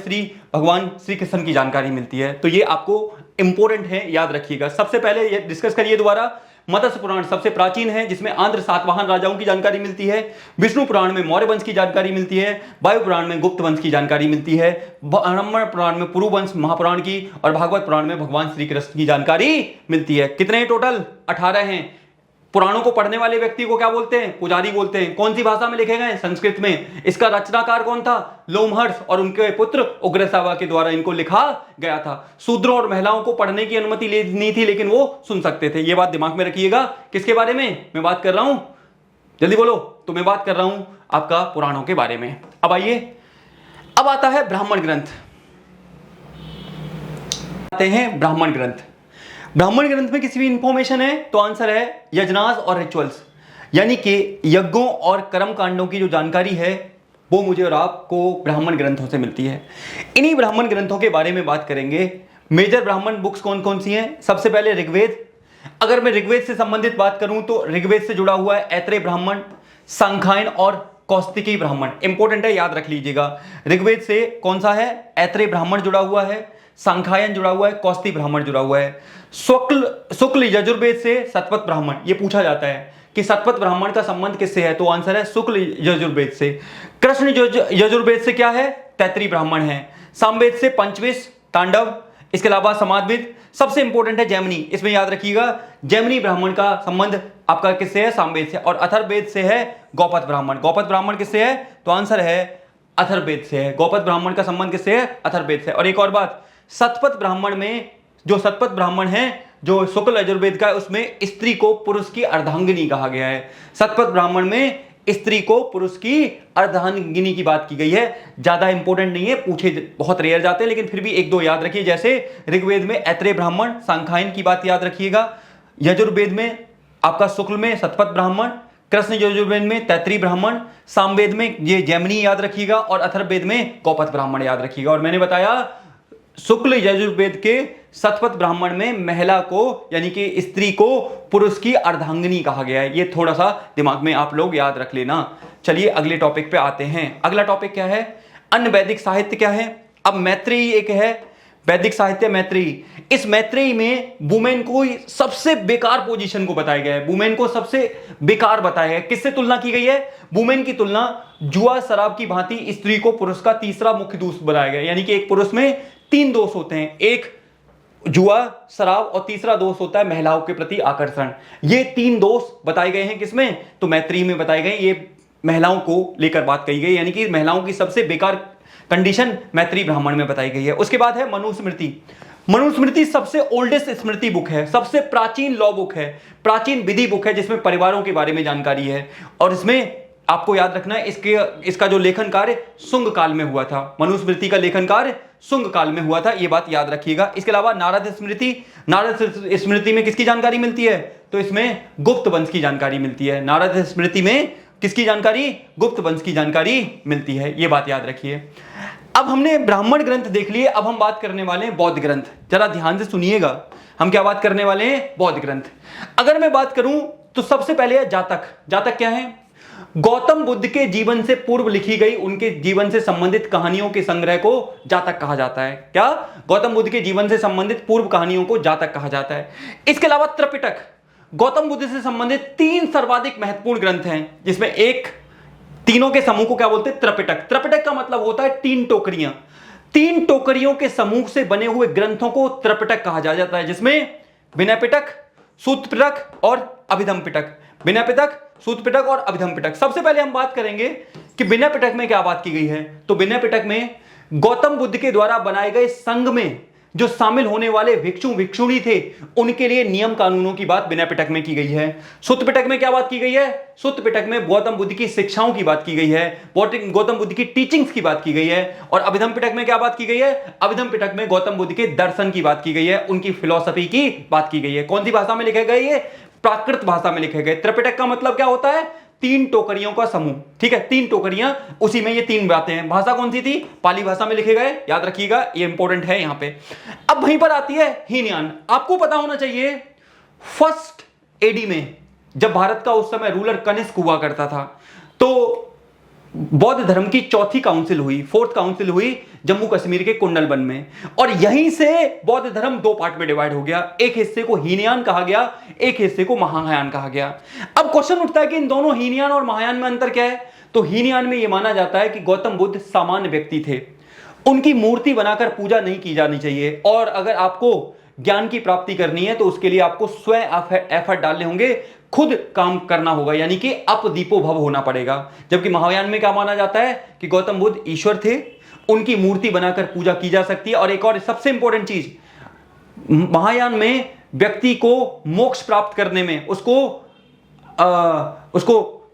भगवान श्री कृष्ण की जानकारी मिलती है। तो ये आपको इंपॉर्टेंट है, याद रखिएगा। सबसे पहले ये डिस्कस करिए दोबारा। मत्स्य पुराण सबसे प्राचीन है, जिसमें आंध्र सातवाहन राजाओं की जानकारी मिलती है। विष्णु पुराण में मौर्य वंश की जानकारी मिलती है। वायु पुराण में गुप्त वंश की जानकारी मिलती है। ब्राह्मण पुराण में पुरुवंश महापुराण की और भागवत पुराण में भगवान श्री कृष्ण की जानकारी मिलती है। कितने टोटल? 18 हैं। पुराणों को पढ़ने वाले व्यक्ति को क्या बोलते हैं? पुजारी बोलते हैं। कौन सी भाषा में लिखे गए? संस्कृत में। इसका रचनाकार कौन था? लोमहर्ष और उनके पुत्र उग्रसेन के द्वारा इनको लिखा गया था। शूद्रों और महिलाओं को पढ़ने की अनुमति नहीं थी, लेकिन वो सुन सकते थे। ये बात दिमाग में रखिएगा। किसके बारे में मैं बात कर रहा हूं? जल्दी बोलो। तो मैं बात कर रहा हूं आपका पुराणों के बारे में। अब आइए, अब आता है ब्राह्मण ग्रंथ। आते हैं ब्राह्मण ग्रंथ। ब्राह्मण ग्रंथ में किसी भी इंफॉर्मेशन है तो आंसर है यजनास और रिचुअल्स, यानी कि यज्ञों और कर्म कांडों की जो जानकारी है वो मुझे और आपको ब्राह्मण ग्रंथों से मिलती है। इन्हीं ब्राह्मण ग्रंथों के बारे में बात करेंगे। मेजर ब्राह्मण बुक्स कौन कौन सी हैं? सबसे पहले ऋग्वेद। अगर मैं ऋग्वेद से संबंधित बात करूं तो ऋग्वेद से जुड़ा हुआ है ऐत्रेय ब्राह्मण, सांख्यायन और कौस्तिकी ब्राह्मण। इंपॉर्टेंट है, याद रख लीजिएगा। ऋग्वेद से कौन सा है? ऐत्रेय ब्राह्मण जुड़ा हुआ है, सांख्यायन जुड़ा हुआ है, कौस्ती ब्राह्मण जुड़ा हुआ है। शुक्ल यजुर्वेद से सतपथ ब्राह्मण। ये पूछा जाता है कि सतपथ ब्राह्मण का संबंध किससे है? तो आंसर है शुक्ल यजुर्वेद से। कृष्ण यजुर्वेद से क्या है? तैत्रीय ब्राह्मण है। सामवेद से पंचविश, तांडव। इसके अलावा समाजवेद। सबसे इंपॉर्टेंट है जैमिनी। इसमें याद रखिएगा जैमिनी ब्राह्मण का संबंध आपका किससे है? सामवेद से। और अथर्ववेद से है गौपथ ब्राह्मण। गौपथ ब्राह्मण किससे है? तो आंसर है अथर्ववेद से है। गौपथ ब्राह्मण का संबंध किससे है? अथर्ववेद से। और एक और बात, सतपथ ब्राह्मण में जो सतपथ ब्राह्मण है जो शुक्ल यजुर्वेद का है, उसमें स्त्री को पुरुष की अर्धांगिनी कहा गया है। सतपथ ब्राह्मण में स्त्री को पुरुष की अर्धांगिनी की बात की गई है। ज्यादा इंपॉर्टेंट नहीं है, पूछे बहुत रेयर जाते हैं, लेकिन फिर भी एक दो याद रखिए। जैसे ऋग्वेद में ऐत्रेय ब्राह्मण, सांख्यायन की बात याद रखिएगा। यजुर्वेद में आपका शुक्ल में सतपथ ब्राह्मण, कृष्ण यजुर्वेद में तैत्रीय ब्राह्मण, सामवेद में ये जैमिनी याद रखिएगा और अथर्ववेद में गौपथ ब्राह्मण याद रखिएगा। और मैंने बताया शुक्ल यजुर्वेद के सतपथ ब्राह्मण में महिला को, यानी कि स्त्री को पुरुष की अर्धांगिनी कहा गया है। ये थोड़ा सा दिमाग में आप लोग याद रख लेना। चलिए अगले टॉपिक पे आते हैं। अगला टॉपिक क्या है? अन्य वैदिक साहित्य क्या है? अब मैत्रेयी एक है वैदिक साहित्य, मैत्रेयी। इस मैत्रेयी में वुमेन को सबसे बेकार पोजीशन को बताया गया है। वुमेन को सबसे बेकार बताया गया है। किससे तुलना की गई है? वुमेन की तुलना जुआ शराब की भांति स्त्री को पुरुष का तीसरा मुख्य दोष बनाया गया है। यानी कि एक पुरुष में 3 दोष होते हैं, एक जुआ, शराब और तीसरा दोष होता है महिलाओं के प्रति आकर्षण। ये 3 दोष बताए गए हैं किसमें? तो मैत्रेयी में बताए गए। ये महिलाओं को लेकर बात कही गई, यानी कि महिलाओं की सबसे बेकार कंडीशन मैत्रेयी ब्राह्मण में बताई गई है। उसके बाद है मनुस्मृति। मनुस्मृति सबसे ओल्डेस्ट स्मृति बुक है, सबसे प्राचीन लॉ बुक है, प्राचीन विधि बुक है, जिसमें परिवारों के बारे में जानकारी है। और इसमें आपको याद रखना है इसका जो लेखन कार्य शुंग काल में हुआ था। मनुस्मृति का लेखन कार्य शुंग काल में हुआ था, ये बात याद रखिएगा। इसके अलावा नारद स्मृति में किसकी जानकारी मिलती है? तो इसमें गुप्त वंश की जानकारी मिलती है। नारद स्मृति में किसकी जानकारी? गुप्त वंश की जानकारी मिलती है, ये बात याद रखिए। अब हमने ब्राह्मण ग्रंथ देख लिए, अब हम बात करने वाले हैं बौद्ध ग्रंथ। जरा ध्यान से सुनिएगा, हम क्या बात करने वाले हैं? बौद्ध ग्रंथ। अगर मैं बात करूं तो सबसे पहले है जातक। जातक क्या है? गौतम बुद्ध के जीवन से पूर्व लिखी गई उनके जीवन से संबंधित कहानियों के संग्रह को जातक कहा जाता है। क्या? गौतम बुद्ध के जीवन से संबंधित पूर्व कहानियों को जातक कहा जाता है। इसके अलावा त्रिपिटक, गौतम बुद्ध से संबंधित 3 सर्वाधिक महत्वपूर्ण ग्रंथ हैं, जिसमें एक तीनों के समूह को क्या बोलते हैं? त्रिपिटक। त्रिपिटक का मतलब होता है 3 टोकरियां। 3 टोकरियों के समूह से बने हुए ग्रंथों को त्रिपिटक कहा जाता है, जिसमें विनय पिटक, सूत्र पिटक और अभिधम पिटक। विनय पिटक, सूत्र पिटक और अभिधम पिटक। सबसे पहले हम बात करेंगे कि विनय पिटक में क्या बात की गई है। तो विनय पिटक में गौतम बुद्ध के द्वारा बनाए गए संघ में जो शामिल होने वाले भिक्षु भिक्षुणी थे, उनके लिए नियम कानूनों की बात विनय पिटक में की गई है। सूत्र पिटक में क्या बात की गई है? सूत्र पिटक में गौतम बुद्ध की शिक्षाओं की बात की गई है, गौतम बुद्ध की टीचिंग्स की बात की गई है। और अभिधम पिटक में क्या बात की गई है? अभिधम पिटक में गौतम बुद्ध के दर्शन की बात की गई है, उनकी फिलॉसफी की बात की गई है। कौन सी भाषा में लिखे गए? ये प्राकृत भाषा में लिखे गए। त्रिपिटक का मतलब क्या होता है? 3 टोकरियों का समूह। ठीक है, 3 टोकरियां, उसी में ये 3 बातें हैं। भाषा कौन सी थी? पाली भाषा में लिखे गए, याद रखिएगा, ये इंपॉर्टेंट है यहां पे। अब वहीं पर आती है हीनयान। आपको पता होना चाहिए फर्स्ट एडी में जब भारत का उस समय रूलर कनिष्क हुआ करता था, तो बौद्ध धर्म की चौथी काउंसिल हुई, 4th काउंसिल हुई जम्मू कश्मीर के कुंडलबन में। और यहीं से बौद्ध धर्म 2 पार्ट में डिवाइड हो गया। एक हिस्से को हीनयान कहा गया, एक हिस्से को महायान कहा गया। अब क्वेश्चन उठता है कि इन दोनों हीनयान और महायान में अंतर क्या है? तो हीनयान में यह माना जाता है कि गौतम बुद्ध सामान्य व्यक्ति थे, उनकी मूर्ति बनाकर पूजा नहीं की जानी चाहिए, और अगर आपको ज्ञान की प्राप्ति करनी है तो उसके लिए आपको स्वयं एफर्ट डालने होंगे, खुद काम करना होगा, यानी कि अपदीपो भव होना पड़ेगा। जबकि महायान में क्या माना जाता है कि गौतम बुद्ध ईश्वर थे, उनकी मूर्ति बनाकर पूजा की जा सकती है। और एक और सबसे इंपॉर्टेंट चीज, महायान में व्यक्ति को मोक्ष प्राप्त करने में उसको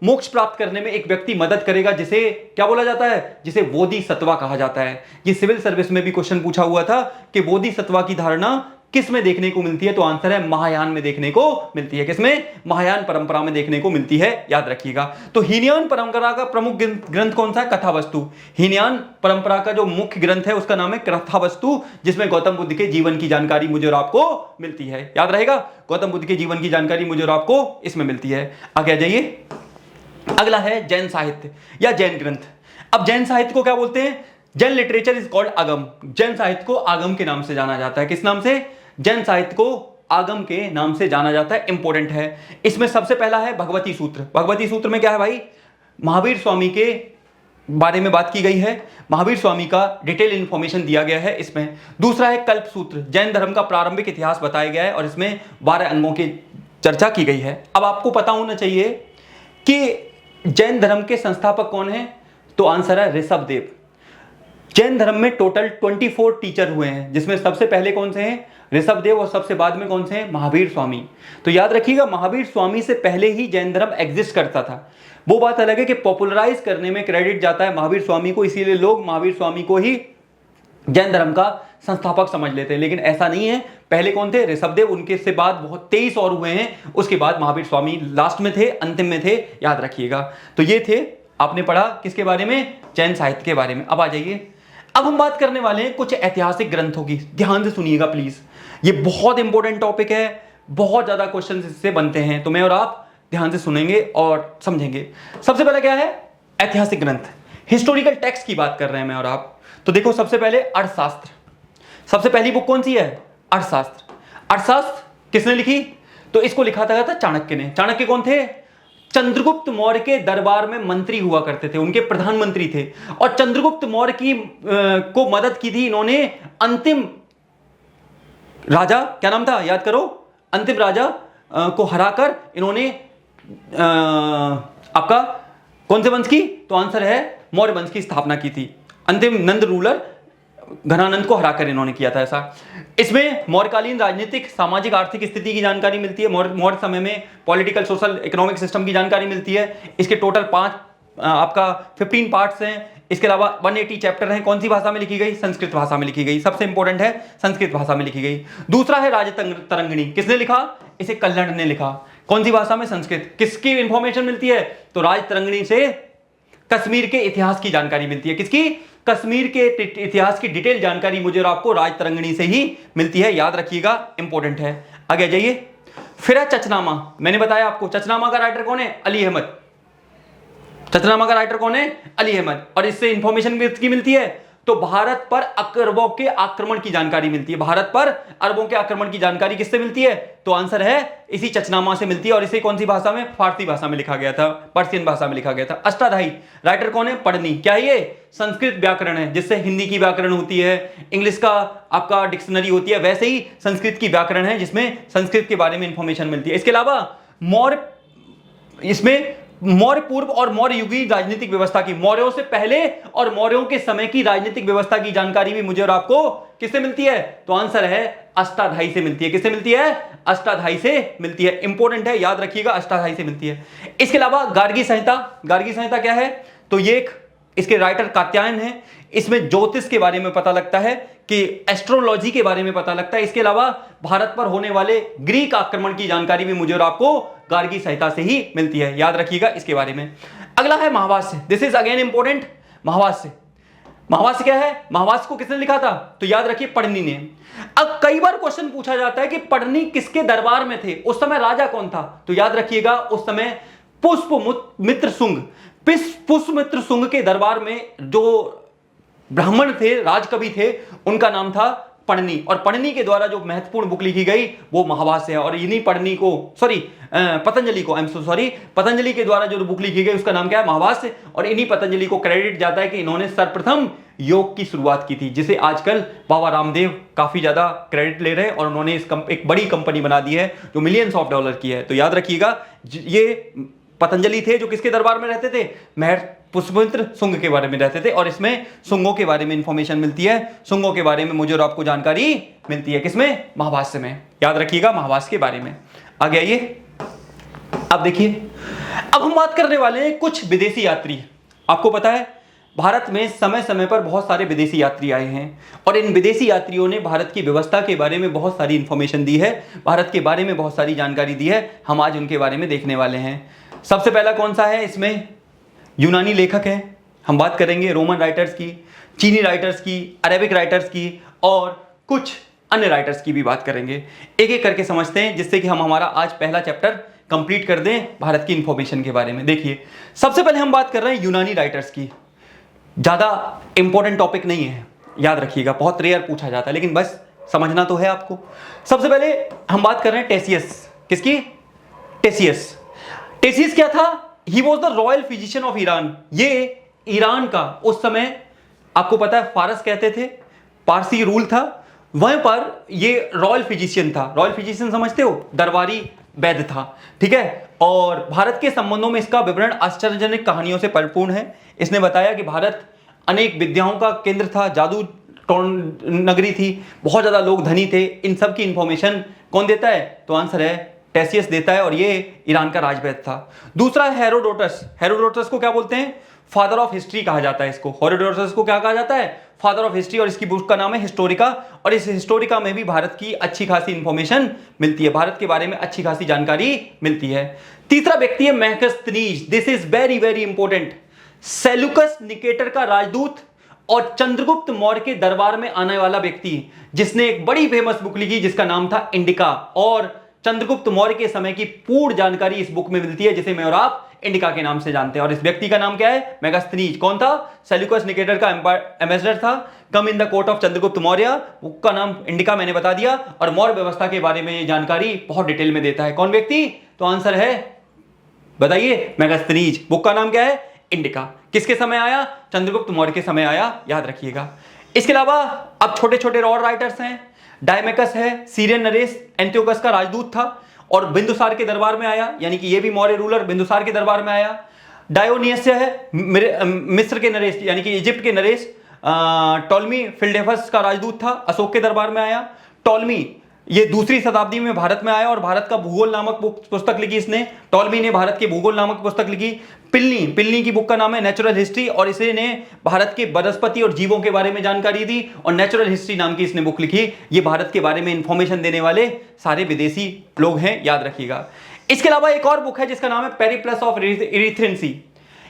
मोक्ष प्राप्त करने में एक व्यक्ति मदद करेगा, जिसे क्या बोला जाता है? जिसे बोधिसत्वा कहा जाता है। ये सिविल सर्विस में भी क्वेश्चन पूछा हुआ था कि बोधिसत्वा की धारणा किस में देखने को मिलती है? तो आंसर है महायान में देखने को मिलती है। किसमें? महायान परंपरा में देखने को मिलती है, याद रखिएगा। तो हीनयान परंपरा का प्रमुख ग्रंथ कौन सा है? कथावस्तु। हीनयान परंपरा का जो मुख्य ग्रंथ है उसका नाम है कथावस्तु, जिसमें गौतम बुद्ध के जीवन की जानकारी मुझे और आपको मिलती है। याद रहेगा, गौतम बुद्ध के जीवन की जानकारी मुझे और आपको इसमें मिलती है। आगे आ जाइए, अगला है जैन साहित्य या जैन ग्रंथ। अब जैन साहित्य को क्या बोलते हैं? जैन लिटरेचर इज कॉल्ड आगम। जैन साहित्य को आगम के नाम से जाना जाता है। किस नाम से? जैन साहित्य को आगम के नाम से जाना जाता है। इंपॉर्टेंट है। इसमें सबसे पहला है भगवती सूत्र। भगवती सूत्र में क्या है भाई? महावीर स्वामी के बारे में बात की गई है, महावीर स्वामी का डिटेल इंफॉर्मेशन दिया गया है इसमें। दूसरा है कल्प सूत्र, जैन धर्म का प्रारंभिक इतिहास बताया गया है और इसमें 12 अंगों की चर्चा की गई है। अब आपको पता होना चाहिए कि जैन धर्म के संस्थापक कौन हैं? तो आंसर है ऋषभदेव। जैन धर्म में टोटल 24 टीचर हुए हैं, जिसमें सबसे पहले कौन से हैं? ऋषभदेव, और सबसे बाद में कौन से हैं? महावीर स्वामी। तो याद रखिएगा, महावीर स्वामी से पहले ही जैन धर्म एग्जिस्ट करता था। वो बात अलग है कि पॉपुलराइज करने में क्रेडिट जाता है महावीर स्वामी को, इसीलिए लोग महावीर स्वामी को ही जैन धर्म का संस्थापक समझ लेते हैं, लेकिन ऐसा नहीं है। पहले कौन थे? ऋषभदेव, उनके से बाद बहुत 23 और हुए हैं, उसके बाद महावीर स्वामी लास्ट में थे, अंतिम में थे, याद रखिएगा। तो ये थे, आपने पढ़ा किसके बारे में? जैन साहित्य के बारे में। अब आ जाइए, अब हम बात करने वाले हैं कुछ ऐतिहासिक ग्रंथों की। ध्यान से सुनिएगा प्लीज, ये बहुत इंपॉर्टेंट टॉपिक है, बहुत ज्यादा क्वेश्चन इससे बनते हैं, तो मैं और आप ध्यान से सुनेंगे और समझेंगे। सबसे पहले क्या है? ऐतिहासिक ग्रंथ, हिस्टोरिकल टेक्स्ट की बात कर रहे हैं मैं और आप। तो देखो, सबसे पहले अर्थशास्त्र। सबसे पहली बुक कौन सी है? अर्थशास्त्र। अर्थशास्त्र किसने लिखी? तो इसको लिखा था चाणक्य ने। चाणक्य कौन थे? चंद्रगुप्त मौर्य के दरबार में मंत्री हुआ करते थे, उनके प्रधानमंत्री थे। और चंद्रगुप्त मौर्य की को मदद की थी इन्होंने अंतिम राजा, क्या नाम था याद करो, अंतिम राजा को हराकर इन्होंने आपका कौन से वंश की? तो आंसर है मौर्य वंश की स्थापना की थी। अंतिम नंद रूलर घनानंद को हराकर इन्होंने किया था ऐसा। इसमें मौर्यकालीन राजनीतिक, सामाजिक, आर्थिक स्थिति की जानकारी मिलती है। मौर्य समय में पॉलिटिकल, सोशल, इकोनॉमिक सिस्टम की जानकारी मिलती है। इसके टोटल 5 आपका 15 पार्ट्स हैं, इसके अलावा 180 चैप्टर हैं। कौन सी भाषा में लिखी गई? संस्कृत भाषा में लिखी गई। सबसे इंपॉर्टेंट है, संस्कृत भाषा में लिखी गई। दूसरा है राज तरंगिणी, किसने लिखा? इसे कल्हड़ ने लिखा। कौन सी भाषा में? संस्कृत। किसकी इंफॉर्मेशन मिलती है? तो राज तरंगिणी से कश्मीर के इतिहास की जानकारी मिलती है। किसकी? कश्मीर के इतिहास की डिटेल जानकारी मुझे और आपको राज तरंगिणी से ही मिलती है, याद रखिएगा, इंपॉर्टेंट है। आगे जाइए। फिर है चचनामा। मैंने बताया आपको चचनामा का राइटर कौन है? अली अहमद। चचनामा का राइटर कौन है? अली अहमद। और इससे इंफॉर्मेशन किसकी मिलती है? तो भारत पर अरबों के आक्रमण की जानकारी मिलती है। भारत पर अरबों के आक्रमण की जानकारी किससे मिलती है? तो आंसर है इसी चचनामा से मिलती है। और इसे कौन सी भाषा में? फारसी भाषा में लिखा गया था, पर्शियन भाषा में लिखा गया था। अष्टाध्यायी राइटर कौन है? पढ़नी। क्या है ये? संस्कृत व्याकरण है, जिससे हिंदी की व्याकरण होती है, इंग्लिश का आपका डिक्शनरी होती है, वैसे ही संस्कृत की व्याकरण है जिसमें संस्कृत के बारे में इंफॉर्मेशन मिलती है। इसके अलावा मौर्य, इसमें मौर्य पूर्व और मौर्य युगीन राजनीतिक व्यवस्था की, मौर्यों से पहले और मौर्यों के समय की राजनीतिक व्यवस्था की जानकारी भी मुझे और आपको किससे मिलती है? तो आंसर है अष्टाध्यायी से मिलती है। किससे मिलती है? अष्टाध्यायी से मिलती है। इंपॉर्टेंट है, याद रखिएगा, अष्टाध्यायी से मिलती है। इसके अलावा गार्गी संहिता। गार्गी संहिता क्या है? तो ये एक, इसके राइटर कात्यायन है। इसमें ज्योतिष के बारे में पता लगता है, कि एस्ट्रोलॉजी के बारे में पता लगता है। इसके अलावा भारत पर होने वाले ग्रीक आक्रमण की जानकारी भी मुझे और आपको गार्गी संहिता से ही मिलती है, याद रखिएगा इसके बारे में। अगला है Mahabhashya. This is again important. Mahabhashya. Mahabhashya क्या है? महाभाष्य को किसने लिखा था? तो याद रखिए पढ़नी ने। अब कई बार क्वेश्चन पूछा जाता है कि पढ़नी किसके दरबार में थे, उस समय राजा कौन था? तो याद रखिएगा उस समय पुष्पमित्र शुंग, पुष्पमित्र शुंग के दरबार में जो ब्राह्मण थे, राजकवि थे, उनका नाम था पढ़नी। और पढ़नी के द्वारा जो महत्वपूर्ण बुक लिखी गई वो महाभाष्य है। और इन्हीं पढ़नी को, पतंजलि को, I am so sorry, Patanjali के द्वारा जो बुक लिखी गई उसका नाम क्या है? महाभाष्य। और इन्हीं पतंजलि को क्रेडिट जाता है कि इन्होंने सर्वप्रथम योग की शुरुआत की थी, जिसे आजकल बाबा रामदेव काफी ज्यादा क्रेडिट ले रहे हैं। और उन्होंने एक बड़ी कंपनी बना दी है जो मिलियंस ऑफ डॉलर की है। तो याद रखिएगा ये पतंजलि थे जो किसके दरबार में रहते थे? महर्षि पुष्पमित्र शुंग के बारे में रहते थे। और इसमें शुंगों के बारे में इंफॉर्मेशन मिलती है, शुंगों के बारे में मुझे और आपको जानकारी मिलती है। किसमें? महाभाष्य में। याद रखिएगा महाभाष्य के बारे में। आगे आइए। अब देखिए, अब हम बात करने वाले हैं कुछ विदेशी यात्री। आपको पता है भारत में समय समय पर बहुत सारे विदेशी यात्री आए हैं, और इन विदेशी यात्रियों ने भारत की व्यवस्था के बारे में बहुत सारी इंफॉर्मेशन दी है, भारत के बारे में बहुत सारी जानकारी दी है। हम आज उनके बारे में देखने वाले हैं। सबसे पहला कौन सा है? इसमें यूनानी लेखक हैं। हम बात करेंगे रोमन राइटर्स की, चीनी राइटर्स की, अरेबिक राइटर्स की, और कुछ अन्य राइटर्स की भी बात करेंगे। एक एक करके समझते हैं, जिससे कि हम हमारा आज पहला चैप्टर कंप्लीट कर दें भारत की इंफॉर्मेशन के बारे में। देखिए, सबसे पहले हम बात कर रहे हैं यूनानी राइटर्स की। ज़्यादा इंपॉर्टेंट टॉपिक नहीं है, याद रखिएगा, बहुत रेयर पूछा जाता है, लेकिन बस समझना तो है आपको। सबसे पहले हम बात कर रहे हैं टेसियस। किसकी? टेसियस। टेसियस क्या था? He was the royal physician of Iran. ये ईरान का उस समय, आपको पता है, फारस कहते थे, पारसी रूल था, वहीं पर ये रॉयल फिजिशियन था। रॉयल फिजिशियन समझते हो? दरबारी वैद्य था, ठीक है। और भारत के संबंधों में इसका विवरण आश्चर्यजनक कहानियों से परिपूर्ण है। इसने बताया कि भारत अनेक विद्याओं का केंद्र था, जादू नगरी थी, बहुत ज्यादा लोग धनी थे। इन सब की इंफॉर्मेशन कौन देता है? तो आंसर है टेसियस देता है, और ये ईरान का राजवैद्य था। दूसरा है हेरोडोटस। हेरोडोटस को क्या बोलते हैं? फादर ऑफ हिस्ट्री कहा जाता है इसको। हेरोडोटस को क्या कहा जाता है? Father of history. और इसकी बुक का नाम है हिस्टोरिका। और इस हिस्टोरिका में भी भारत की अच्छी खासी इंफॉर्मेशन मिलती है, भारत के बारे में अच्छी खासी जानकारी मिलती है। तीसरा व्यक्ति है Megasthenes. This is very very important. Seleucus Nicator का राजदूत और चंद्रगुप्त मौर्य के दरबार में आने वाला व्यक्ति, जिसने एक बड़ी फेमस बुक लिखी जिसका नाम था इंडिका। और चंद्रगुप्त मौर्य के समय की पूर्ण जानकारी इस बुक में मिलती है, जिसे मैं और आप इंडिका के नाम से जानते हैं। और इस व्यक्ति का नाम क्या है? मेगास्थनीज। कौन था? सेल्यूकस निकेटर का एम्बेसडर था, come in the court of Chandragupta Maurya. Book का नाम इंडिका मैंने बता दिया। और मौर्य व्यवस्था के बारे में जानकारी बहुत डिटेल में देता है। कौन व्यक्ति? तो आंसर है, बताइए, मेगास्थनीज। बुक का नाम क्या है? इंडिका। किसके समय आया? चंद्रगुप्त मौर्य के समय आया, याद रखिएगा। इसके अलावा अब छोटे छोटे और राइटर्स हैं। डायमेकस है, सीरियन नरेश एंटियोकस का राजदूत था और बिंदुसार के दरबार में आया, यानी कि ये भी मौर्य रूलर बिंदुसार के दरबार में आया। डायोनियस है, मिस्र के नरेश, यानी कि इजिप्ट के नरेश। टॉलमी फिलडेल्फस का राजदूत था, अशोक के दरबार में आया। टॉलमी ये दूसरी शताब्दी में भारत में आया और भारत का भूगोल नामक पुस्तक लिखी इसने। टॉलमी ने भारत के भूगोल नामक पुस्तक लिखी। पिल्नी की बुक का नाम है नेचुरल हिस्ट्री और इसने भारत के वनस्पति और जीवों के बारे में जानकारी दी और नेचुरल हिस्ट्री नाम की इसने बुक लिखी। ये भारत के बारे में इंफॉर्मेशन देने वाले सारे विदेशी लोग हैं, याद रखिएगा। इसके अलावा एक और बुक है जिसका नाम है पेरिप्लस ऑफ इरिथ्रियन सी।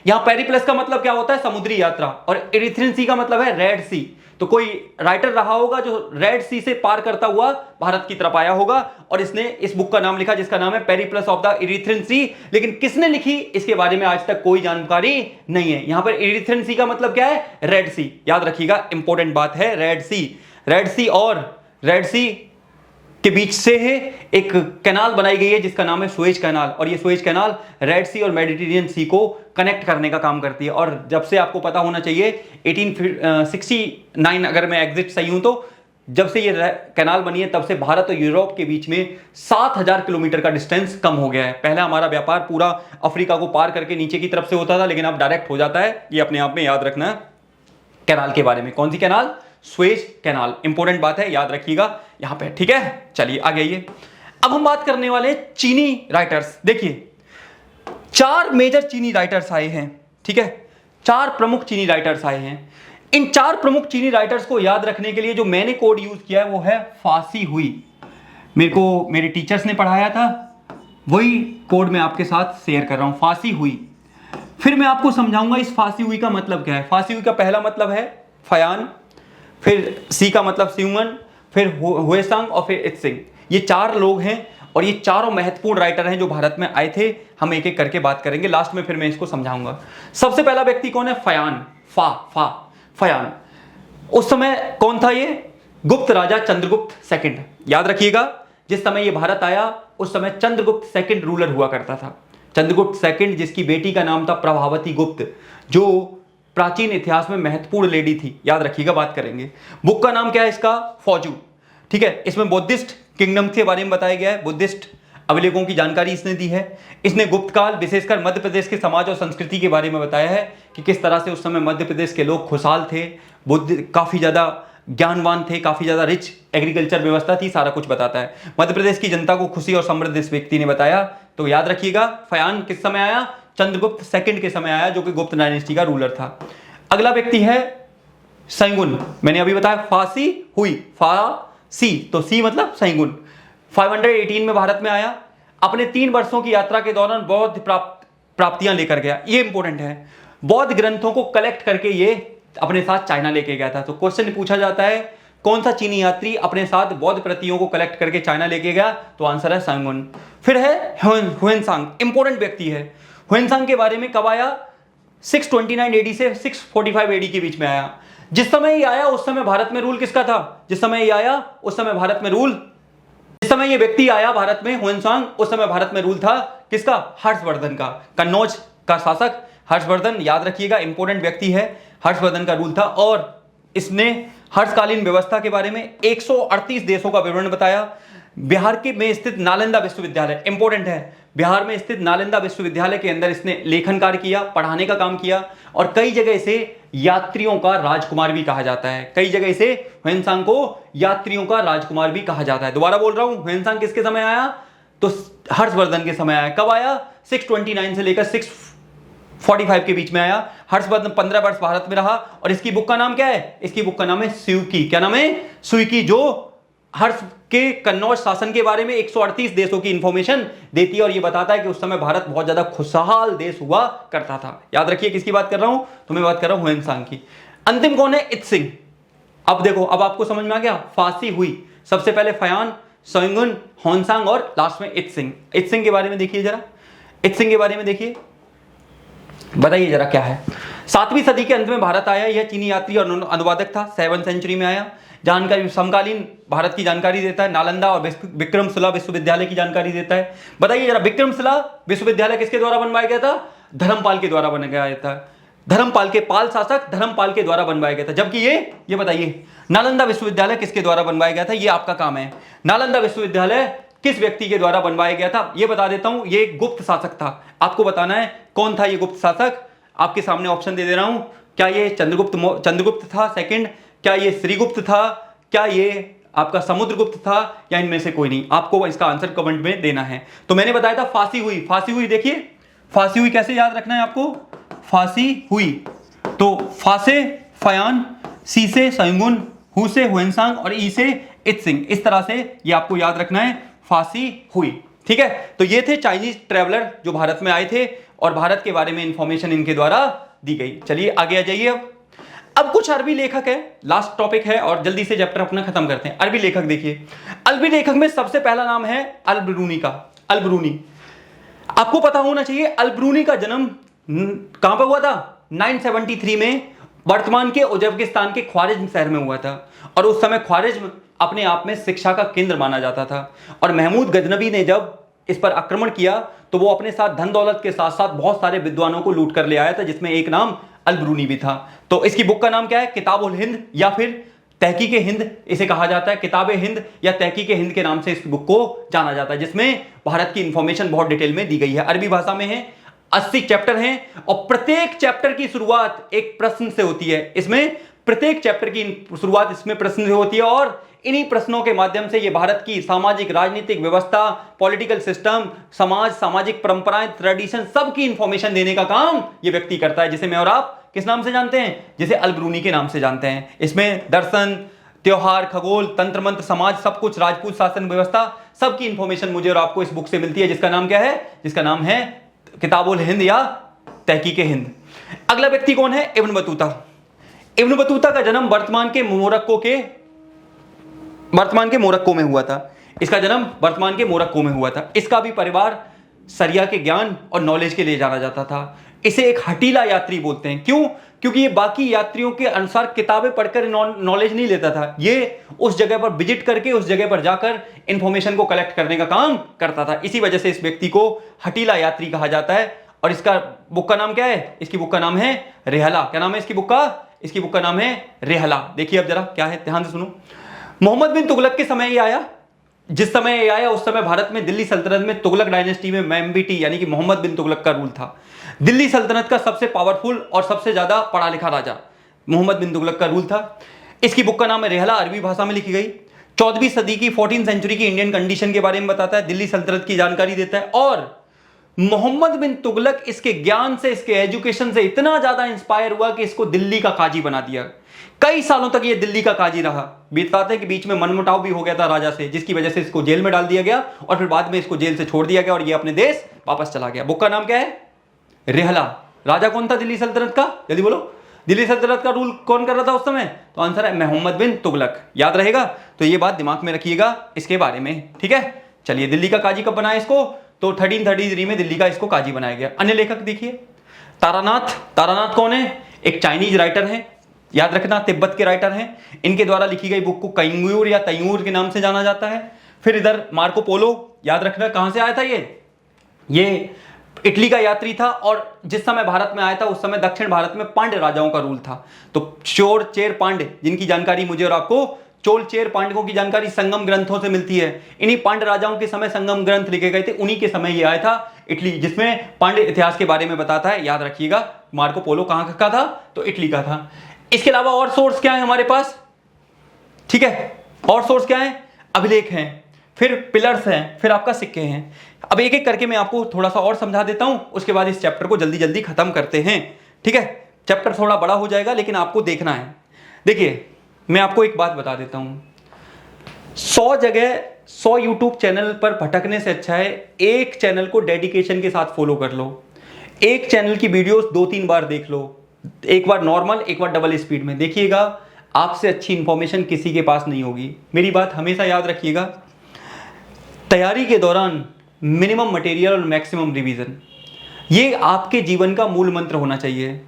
यहां पेरिप्लस का मतलब क्या होता है? समुद्री यात्रा, और इरिथ्रियन सी का मतलब है रेड सी। तो कोई राइटर रहा होगा जो रेड सी से पार करता हुआ भारत की तरफ आया होगा और इसने इस बुक का नाम लिखा जिसका नाम है पेरिप्लस ऑफ द इरिथ्रियन सी। लेकिन किसने लिखी इसके बारे में आज तक कोई जानकारी नहीं है। यहां पर इरिथ्रियन सी का मतलब क्या है? रेड सी, याद रखिएगा, इंपॉर्टेंट बात है। रेड सी और रेड सी के बीच से है एक कैनाल बनाई गई है जिसका नाम है सुएज कैनाल, और ये सुएज कैनाल रेड सी और मेडिटेरियन सी को कनेक्ट करने का काम करती है। और जब से आपको पता होना चाहिए 1869, अगर मैं एग्जिट सही हूं तो, जब से ये कैनाल बनी है तब से भारत और यूरोप के बीच में 7000 किलोमीटर का डिस्टेंस कम हो गया है। पहले हमारा व्यापार पूरा अफ्रीका को पार करके नीचे की तरफ से होता था, लेकिन अब डायरेक्ट हो जाता है। ये अपने आप में याद रखना है कैनाल के बारे में। कौन सी कैनाल? Suez canal. इंपॉर्टेंट बात है, याद रखिएगा यहां पे, ठीक है। चलिए आगे आइए। अब हम बात करने वाले चीनी राइटर्स। देखिए 4 मेजर चीनी राइटर्स आए हैं, ठीक है। 4 प्रमुख चीनी राइटर्स आए हैं। इन 4 प्रमुख चीनी राइटर्स को याद रखने के लिए जो मैंने कोड यूज किया है वो है फासी हुई। मेरे को मेरे टीचर्स ने पढ़ाया था, वही कोड मैं आपके साथ शेयर कर रहा हूं, फासी हुई। फिर मैं आपको समझाऊंगा इस फासी हुई का मतलब क्या है। फासी हुई का पहला मतलब है फयान, फिर सी का मतलब स्यूमन, फिर हुएसांग और फिर इत्सिंग। ये 4 लोग हैं और ये चारों महत्वपूर्ण राइटर हैं जो भारत में आए थे। हम एक एक करके बात करेंगे, लास्ट में फिर मैं इसको समझाऊंगा। सबसे पहला व्यक्ति कौन है? फयान। फयान। उस समय कौन था ये? गुप्त राजा चंद्रगुप्त सेकंड। याद रखिएगा जिस समय ये भारत आया उस समय चंद्रगुप्त सेकंड रूलर हुआ करता था। चंद्रगुप्त सेकंड जिसकी बेटी का नाम था प्रभावती गुप्त, जो प्राचीन इतिहास में महत्वपूर्ण लेडी थी। याद रखिएगा, बात करेंगे। बुक का नाम क्या है इसका? फौजू, ठीक है। इसमें बुद्धिस्ट किंगडम के बारे में बताया गया है, बुद्धिस्ट अभिलेखों की जानकारी इसने दी है। इसने गुप्त काल विशेषकर मध्य प्रदेश के समाज और संस्कृति के बारे में बताया है कि किस तरह से उस समय मध्य प्रदेश के लोग खुशहाल थे, काफी ज्यादा ज्ञानवान थे, काफी ज्यादा रिच एग्रीकल्चर व्यवस्था थी, सारा कुछ बताता है। मध्य प्रदेश की जनता को खुशी और समृद्ध इस व्यक्ति ने बताया। तो याद रखिएगा फयान किस समय आया? चंद्रगुप्त सेकंड के समय आया, जो कि गुप्त डायनेस्टी का रूलर था। अगला व्यक्ति है सैंगुन। मैंने अभी बताया फासी हुई, फासी तो सी मतलब सैंगुन। 518 में भारत में आया। अपने 3 वर्षों की यात्रा के दौरान बौद्ध प्राप्तियां लेकर गया। ये इंपॉर्टेंट है। बौद्ध ग्रंथों को कलेक्ट करके ये अपने साथ चाइना लेके गया था। तो क्वेश्चन पूछा जाता है कौन सा चीनी यात्री अपने साथ बौद्ध प्रतियों को कलेक्ट करके चाइना लेके गया? तो आंसर है सैंगुन। फिर है हुएनसांग, इंपॉर्टेंट व्यक्ति है। हुएनसांग के बारे में कब आया? 629 एडी से 645 एडी के बीच में आया। जिस समय ये आया उस समय भारत में रूल किसका था? जिस समय ये आया उस समय भारत में रूल, जिस समय ये व्यक्ति आया भारत में हुएनसांग, उस समय भारत में रूल था किसका? हर्षवर्धन का। कन्नौज का शासक हर्षवर्धन, याद रखिएगा, इंपॉर्टेंट व्यक्ति है। हर्षवर्धन का रूल था और इसने हर्षकालीन व्यवस्था के बारे में 138 देशों का विवरण बताया। बिहार के में स्थित नालंदा विश्वविद्यालय, इंपॉर्टेंट है, बिहार में स्थित नालंदा विश्वविद्यालय के अंदर इसने लेखन कार्य किया, पढ़ाने का काम किया और कई जगह इसे यात्रियों का राजकुमार भी कहा जाता है। कई जगह इसे हुएनसांग को यात्रियों का राजकुमार भी कहा जाता है। दोबारा बोल रहा हूं, हुएनसांग किसके समय आया? तो हर्षवर्धन के समय आया। कब आया? 629 से लेकर 645 के बीच में आया। हर्षवर्धन 15 वर्ष भारत में रहा और इसकी बुक का नाम क्या है? इसकी बुक का नाम है सुईकी। क्या नाम है? सुईकी, जो हर्ष के कन्नौज शासन के बारे में 138 देशों की इंफॉर्मेशन देती है और यह बताता है कि उस समय भारत बहुत ज्यादा खुशहाल देश हुआ करता था। याद रखिए किसकी बात कर रहा हूं? तो मैं बात कर रहा हूं हुएनसांग की। अंतिम कौन है? इत्सिंग। अब देखो, अब आपको समझ में आ गया, फांसी हुई। सबसे पहले फयान, सैंगुन, हुएनसांग और लास्ट में इत्सिंग। इत्सिंग के बारे में देखिए जरा, इत्सिंग के बारे में देखिए, बताइए जरा क्या है। 7वीं सदी के अंत में भारत आया। यह चीनी यात्री और अनुवादक था। 7th सेंचुरी में आया। जानकारी समकालीन भारत की जानकारी देता है। नालंदा और विक्रमशिला विश्वविद्यालय की जानकारी देता है। बताइए जरा, विक्रमशिला विश्वविद्यालय किसके द्वारा बनवाया गया था? धर्मपाल के द्वारा बनाया था। धर्मपाल के पाल शासक धर्मपाल के द्वारा बनवाया गया था। जबकि ये बताइए नालंदा विश्वविद्यालय किसके द्वारा बनवाया गया था? ये आपका काम है। नालंदा विश्वविद्यालय किस व्यक्ति के द्वारा बनवाया गया था? ये बता देता हूं, ये गुप्त शासक था। आपको बताना है कौन था ये गुप्त शासक। आपके सामने ऑप्शन दे रहा हूं। क्या ये चंद्रगुप्त था सेकंड? क्या ये श्रीगुप्त था? क्या ये आपका समुद्रगुप्त था या इनमें से कोई नहीं? आपको इसका आंसर कमेंट में देना है। तो मैंने बताया था फांसी हुई, फांसी हुई, देखिए फांसी हुई कैसे याद रखना है आपको, फांसी हुई, तो फासे फयान, सी से सयुंगुन, हु से हुएनसांग और ई से इत्सिंग, इस तरह से ये आपको याद रखना है, फांसी हुई। ठीक है, तो ये थे चाइनीज ट्रेवलर जो भारत में आए थे और भारत के बारे में इंफॉर्मेशन इनके द्वारा दी गई। चलिए आगे आ जाइए। अब कुछ अरबी लेखक है, लास्ट टॉपिक है और जल्दी से चैप्टर अपना खत्म करते हैं। अरबी लेखक देखिए, अरबी लेखक में सबसे पहला नाम है अल-बिरूनी का। अल-बिरूनी आपको पता होना चाहिए, अल-बिरूनी का जन्म कहां पर हुआ था? 973 में वर्तमान के उज्बेकिस्तान के ख्वारिज्म शहर में हुआ था और उस समय ख्वारिज्म अपने आप में शिक्षा का केंद्र माना जाता था और महमूद गजनबी ने जब इस पर आक्रमण किया तो वो अपने साथ धन दौलत के साथ साथ बहुत सारे विद्वानों को लूट कर ले आया था, जिसमें एक नाम अल-बिरूनी भी था। तो इसकी बुक का नाम क्या है? किताबुल हिंद या फिर तहकीक हिंद इसे कहा जाता है, किताब हिंद या तहकीक हिंद के नाम से इस बुक को जाना जाता है, जिसमें भारत की इंफॉर्मेशन बहुत डिटेल में दी गई है। अरबी भाषा में है, 80 चैप्टर हैं और प्रत्येक चैप्टर की शुरुआत एक प्रश्न से होती है। इसमें प्रत्येक चैप्टर की शुरुआत इसमें प्रश्न से होती है और इन्हीं प्रश्नों के माध्यम से ये भारत की सामाजिक राजनीतिक व्यवस्था, पॉलिटिकल सिस्टम, समाज, सामाजिक परंपराएं, ट्रेडिशन, सब की इंफॉर्मेशन देने का काम ये व्यक्ति करता है, जिसे मैं और आप किस नाम से जानते हैं? जिसे अल-बिरूनी के नाम से जानते हैं। इसमें दर्शन, त्योहार, खगोल, तंत्र मंत्र, समाज, सब कुछ, राजपूत शासन व्यवस्था, सबकी इंफॉर्मेशन मुझे और आपको इस बुक से मिलती है, जिसका नाम क्या है? जिसका नाम है किताबुल हिंद या तहकीक हिंद। अगला व्यक्ति कौन है? Ibn Battuta. इब्न बतूता का जन्म वर्तमान के मोरक्को में हुआ था। इसका जन्म वर्तमान के मोरक्को में हुआ था। इसका भी परिवार सरिया के ज्ञान और नॉलेज के लिए जाना जाता था। इसे एक हठीला यात्री बोलते हैं। क्यों? क्योंकि ये बाकी यात्रियों के अनुसार किताबें पढ़कर नॉलेज नहीं लेता था, ये उस जगह पर विजिट करके उस जगह पर जाकर इंफॉर्मेशन को कलेक्ट करने का काम करता था। इसी वजह से इस व्यक्ति को हठीला यात्री कहा जाता है। और इसका बुक का नाम क्या है? इसकी बुक का नाम है रेहला। क्या नाम है इसकी बुक का? इसकी बुक का नाम है रेहला। देखिए अब जरा क्या है, ध्यान से सुनो। मोहम्मद बिन तुगलक के समय ये आया। जिस समय ये आया उस समय भारत में दिल्ली सल्तनत में तुगलक डायनेस्टी में मेम्बिटी यानी कि मोहम्मद बिन तुगलक का रूल था। दिल्ली सल्तनत का सबसे पावरफुल और सबसे ज्यादा पढ़ा लिखा राजा मोहम्मद बिन तुगलक का रूल था। इसकी बुक का नाम है रेहला, अरबी भाषा में लिखी गई। 14वीं सदी की 14th सेंचुरी की इंडियन कंडीशन के बारे में बताता है, दिल्ली सल्तनत की जानकारी देता है। और मोहम्मद बिन तुगलक इसके ज्ञान से, इसके एजुकेशन से इतना ज्यादा इंस्पायर हुआ कि इसको दिल्ली का काजी बना दिया। कई सालों तक ये दिल्ली का काजी रहा। बताते हैं कि बीच में मनमुटाव भी हो गया था राजा से, जिसकी वजह से इसको जेल में डाल दिया गया और फिर बाद में इसको जेल से छोड़ दिया गया और ये अपने देश वापस चला गया। बुक का नाम क्या है? रेहला। राजा कौन था दिल्ली सल्तनत का? जल्दी बोलो। दिल्ली सल्तनत का रूल कौन कर रहा था उस समय? तो आंसर है मोहम्मद बिन तुगलक। याद रहेगा, तो ये बात दिमाग में रखिएगा इसके बारे में, ठीक है। चलिए, दिल्ली का काजी कब बनाया इसको? तो 1333 में दिल्ली का इसको काजी बनाया गया। अन्य लेखक देखिए, तारानाथ। तारानाथ कौन है? एक चाइनीज राइटर है, याद रखना, तिब्बत के राइटर हैं। इनके द्वारा लिखी गई बुक को कैंगूर या तैमूर के नाम से जाना जाता है। फिर इधर मार्को पोलो, याद रखना कहां से आया था ये इटली का यात्री था और जिस समय भारत में आया था उस समय दक्षिण भारत में पांड्य राजाओं का रूल था। तो चोर चेर पांड्य, जिनकी जानकारी मुझे और आपको चोल चेर पांडवों की जानकारी संगम ग्रंथों से मिलती है। इन्हीं पांड्य राजाओं के समय संगम ग्रंथ लिखे गए थे, उन्हीं के समय ये आया था इटली, जिसमें पांड्य इतिहास के बारे में बताता है। याद रखिएगा, मार्को पोलो कहां का था? तो इटली का था। इसके अलावा और सोर्स क्या है हमारे पास? ठीक है, और सोर्स क्या है? अभिलेख हैं, फिर पिलर्स हैं, फिर आपका सिक्के हैं। अब एक एक करके मैं आपको थोड़ा सा और समझा देता हूं, उसके बाद इस चैप्टर को जल्दी जल्दी खत्म करते हैं, ठीक है। चैप्टर थोड़ा बड़ा हो जाएगा लेकिन आपको देखना है। देखिए, मैं आपको एक बात बता देता हूं, 100 जगह 100 यूट्यूब चैनल पर भटकने से अच्छा है एक चैनल को डेडिकेशन के साथ फॉलो कर लो। एक चैनल की वीडियोस 2-3 बार देख लो, एक बार नॉर्मल, एक बार डबल स्पीड में देखिएगा। आपसे अच्छी इंफॉर्मेशन किसी के पास नहीं होगी। मेरी बात हमेशा याद रखिएगा, तैयारी के दौरान मिनिमम मटेरियल और मैक्सिमम रिवीजन, ये आपके जीवन का मूल मंत्र होना चाहिए।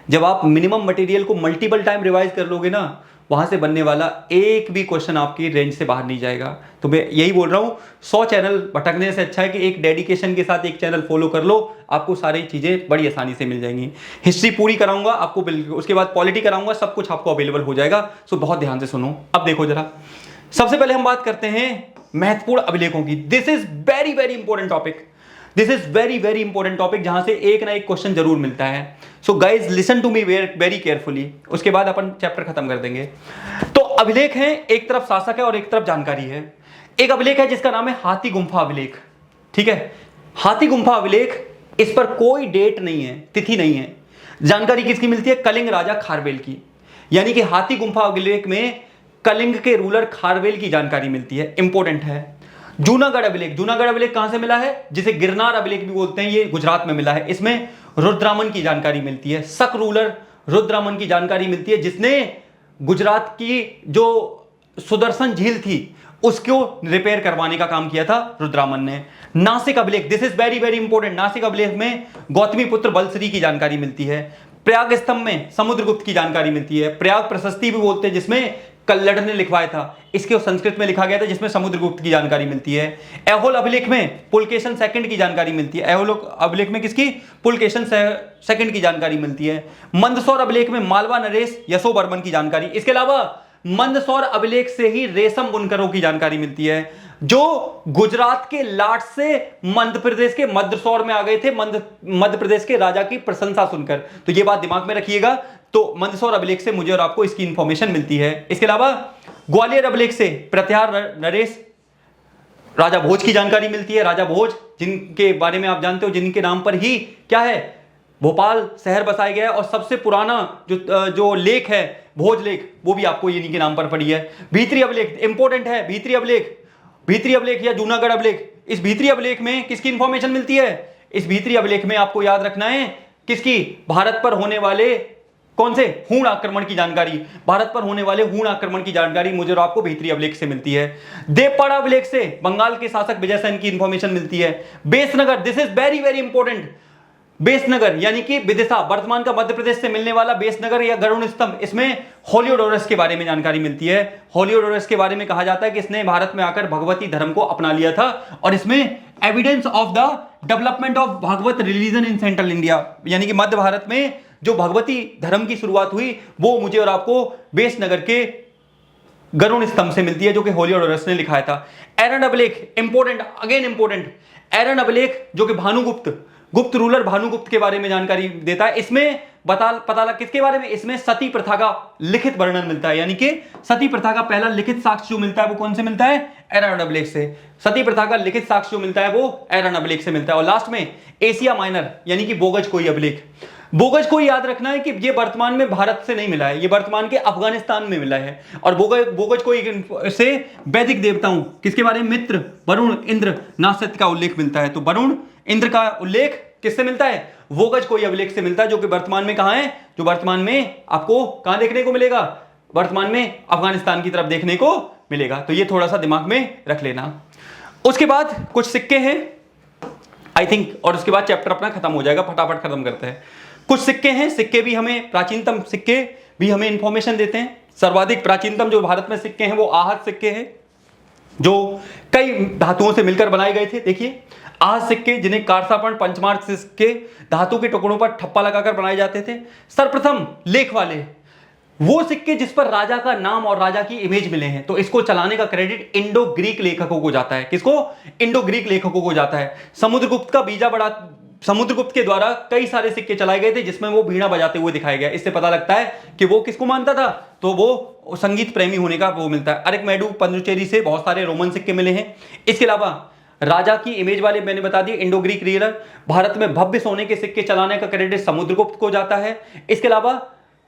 जब आप मिनिमम मटेरियल को मल्टीपल टाइम रिवाइज कर लोगे ना, वहां से बनने वाला एक भी क्वेश्चन आपकी रेंज से बाहर नहीं जाएगा। तो मैं यही बोल रहा हूं, 100 चैनल भटकने से अच्छा है कि एक डेडिकेशन के साथ एक चैनल फॉलो कर लो, आपको सारी चीजें बड़ी आसानी से मिल जाएंगी। हिस्ट्री पूरी कराऊंगा आपको, उसके बाद पॉलिटी कराऊंगा, सब कुछ आपको अवेलेबल हो जाएगा। सो बहुत ध्यान से सुनो। अब देखो जरा, सबसे पहले हम बात करते हैं महत्वपूर्ण अभिलेखों की। This is very very important topic. This is very very important topic, जहां से एक ना एक क्वेश्चन जरूर मिलता है। So guys listen to me very carefully, उसके बाद अपन चैप्टर खत्म कर देंगे। तो अभिलेख है, एक तरफ शासक है और एक तरफ जानकारी है। एक अभिलेख है जिसका नाम है हाथी गुम्फा अभिलेख, ठीक है। हाथी गुम्फा अभिलेख, इस पर कोई डेट नहीं है, तिथि नहीं है। जानकारी किसकी मिलती है? कलिंग राजा खारवेल की। यानी कि हाथी गुम्फा अभिलेख में कलिंग के रूलर खारवेल की जानकारी मिलती है, इंपॉर्टेंट है। जूनागढ़ अभिलेख, जूनागढ़ अभिलेख कहां से मिला है? जिसे गिरनार अभिलेख भी बोलते हैं, ये गुजरात में मिला है। इसमें रुद्रामन की जानकारी मिलती है, शक रूलर रुद्रामन की जानकारी मिलती है, जिसने गुजरात की जो सुदर्शन झील थी उसको रिपेयर करवाने का काम किया था रुद्रामन ने। नासिक अभिलेख, this is very very important. Nashik अभिलेख में गौतमी पुत्र बलश्री की जानकारी मिलती है। प्रयाग स्तंभ में समुद्रगुप्त की जानकारी मिलती है। प्रयाग प्रशस्ति भी बोलते हैं, जिसमें कल्लड़ ने लिखवाया था, इसके संस्कृत में लिखा गया था, जिसमें समुद्रगुप्त की जानकारी मिलती है। ऐहोल अभिलेख में पुलकेशन सेकंड की जानकारी मिलती है। ऐहोल अभिलेख में किसकी? पुलकेशन सेकंड की जानकारी मिलती है। मंदसौर अभिलेख में मालवा नरेश यशोवर्मन की जानकारी। इसके अलावा मंदसौर अभिलेख से ही रेशम बुनकरों की जानकारी मिलती है, जो गुजरात के लाट से मध्य प्रदेश के मंदसौर में आ गए थे, मध्य प्रदेश के राजा की प्रशंसा सुनकर। तो ये बात दिमाग में रखिएगा। तो मंदसौर अभिलेख से मुझे और आपको इसकी इंफॉर्मेशन मिलती है। इसके अलावा ग्वालियर अभिलेख से प्रत्यार नरेश राजा भोज की जानकारी मिलती है। राजा भोज, जिनके बारे में आप जानते हो, जिनके नाम पर ही क्या है, भोपाल शहर बसाया गया है। और सबसे पुराना जो लेक है, भोज लेक, वो भी आपको इन्हीं के नाम पर पड़ी है। भीतरी अभिलेख इंपॉर्टेंट है। भीतरी अभिलेख या जूनागढ़ अभिलेख, इस भीतरी अभिलेख में किसकी इंफॉर्मेशन मिलती है? इस भीतरी अभिलेख में आपको याद रखना है किसकी? भारत पर होने वाले कौन से हूण आक्रमण की जानकारी। भारत पर होने वाले हूण आक्रमण की जानकारी मुझे और आपको भीतरी अभिलेख से मिलती है। देवपाड़ा अभिलेख से बंगाल के शासक विजय सेन की इंफॉर्मेशन मिलती है। Besnagar, this is very very important. Besnagar यानी कि विदिशा, वर्तमान का मध्य प्रदेश से मिलने वाला बेसनगर या गरुड़ स्तंभ, इसमें होलियोडोरस के बारे में जानकारी मिलती है। होलियोडोरस के बारे में कहा जाता है कि इसने भारत में आकर भगवती धर्म को अपना लिया था, और इसमें evidence of the development of Bhagavata religion in central India, यानी कि मध्य भारत में जो भगवती धर्म की शुरुआत हुई, वो मुझे और आपको बेसनगर के गरुड़ स्तंभ से मिलती है, जो कि होलियोडोरस ने लिखाया था। एरन अभिलेख इंपॉर्टेंट, अगेन इंपॉर्टेंट। एरन अभिलेख जो कि भानुगुप्त, गुप्त रूलर भानुगुप्त के बारे में जानकारी देता है। इसमें पता लगा किसके बारे में? इसमें सती प्रथा का लिखित वर्णन मिलता है, यानी कि सती प्रथा का पहला लिखित साक्ष्य जो मिलता है वो कौन से मिलता है? एरन अभिलेख से। सती प्रथा का लिखित साक्ष्य जो मिलता है वो एरन अभिलेख से मिलता है। और लास्ट में एशिया माइनर यानी कि बोगज कोई अभिलेख। बोगज को याद रखना है कि ये वर्तमान में भारत से नहीं मिला है, ये वर्तमान के अफगानिस्तान में मिला है। और बोगज को से वैदिक देवताओं किसके बारे में? मित्र, वरुण, इंद्र, नासत्य का उल्लेख मिलता है। तो वरुण, इंद्र का उल्लेख किससे मिलता है? बोगज कोई अभिलेख से मिलता है, जो कि वर्तमान में कहां है? जो वर्तमान में आपको कहां देखने को मिलेगा? वर्तमान में अफगानिस्तान की तरफ देखने को मिलेगा। तो ये थोड़ा सा दिमाग में रख लेना। उसके बाद कुछ सिक्के हैं आई थिंक, और उसके बाद चैप्टर अपना खत्म हो जाएगा। फटाफट खत्म करते हैं। कुछ सिक्के हैं, सिक्के भी हमें, प्राचीनतम सिक्के भी हमें इंफॉर्मेशन देते हैं। सर्वाधिक प्राचीनतम जो भारत में सिक्के हैं वो आहत सिक्के हैं, जो कई धातुओं से मिलकर बनाए गए थे। देखिए आहत सिक्के, जिन्हें कारसापण, पंचमार्क सिक्के धातु के टुकड़ों पर ठप्पा लगाकर बनाए जाते थे। सर्वप्रथम लेख वाले वो सिक्के जिस पर राजा का नाम और राजा की इमेज मिले हैं, तो इसको चलाने का क्रेडिट इंडो ग्रीक लेखकों को जाता है। किसको? इंडो ग्रीक लेखकों को जाता है। समुद्रगुप्त के द्वारा कई सारे सिक्के चलाए गए थे, जिसमें वो बीड़ा बजाते हुए दिखाया गया। इससे पता लगता है कि वो किसको मानता था? तो वो संगीत प्रेमी होने का वो मिलता है। अरेकमेडू, पंजुचेरी से बहुत सारे रोमन सिक्के मिले हैं। इसके अलावा राजा की इमेज वाले मैंने बता दिए, इंडो ग्रीक रीलर। भारत में भव्य सोने के सिक्के चलाने का क्रेडिट समुद्रगुप्त को जाता है। इसके अलावा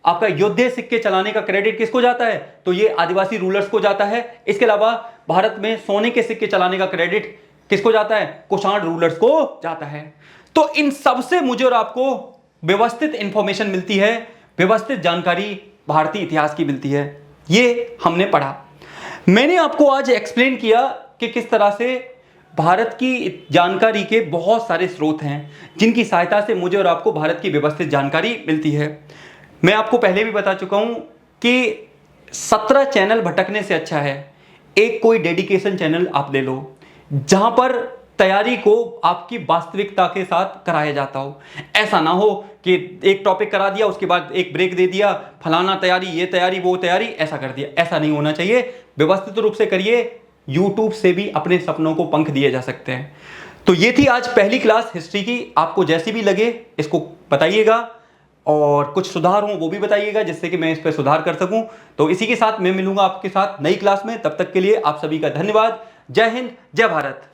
आपका योद्धे सिक्के चलाने का क्रेडिट किसको जाता है? तो ये आदिवासी रूलर्स को जाता है। इसके अलावा भारत में सोने के सिक्के चलाने का क्रेडिट किसको जाता है? कुषाण रूलर्स को जाता है। तो इन सब से मुझे और आपको व्यवस्थित इंफॉर्मेशन मिलती है, व्यवस्थित जानकारी भारतीय इतिहास की मिलती है। ये हमने पढ़ा। मैंने आपको आज एक्सप्लेन किया कि किस तरह से भारत की जानकारी के बहुत सारे स्रोत हैं, जिनकी सहायता से मुझे और आपको भारत की व्यवस्थित जानकारी मिलती है। मैं आपको पहले भी बता चुका हूं कि 17 चैनल भटकने से अच्छा है एक कोई डेडिकेशन चैनल आप ले लो, जहां पर तैयारी को आपकी वास्तविकता के साथ कराया जाता हो। ऐसा ना हो कि एक टॉपिक करा दिया, उसके बाद एक ब्रेक दे दिया, फलाना तैयारी, ये तैयारी, वो तैयारी, ऐसा कर दिया। ऐसा नहीं होना चाहिए। व्यवस्थित रूप से करिए। YouTube से भी अपने सपनों को पंख दिए जा सकते हैं। तो ये थी आज पहली क्लास हिस्ट्री की। आपको जैसी भी लगे इसको बताइएगा और कुछ सुधार हो वो भी बताइएगा, जिससे कि मैं इस पर सुधार कर सकूं। तो इसी के साथ मैं मिलूंगा आपके साथ नई क्लास में। तब तक के लिए आप सभी का धन्यवाद। जय हिंद, जय भारत।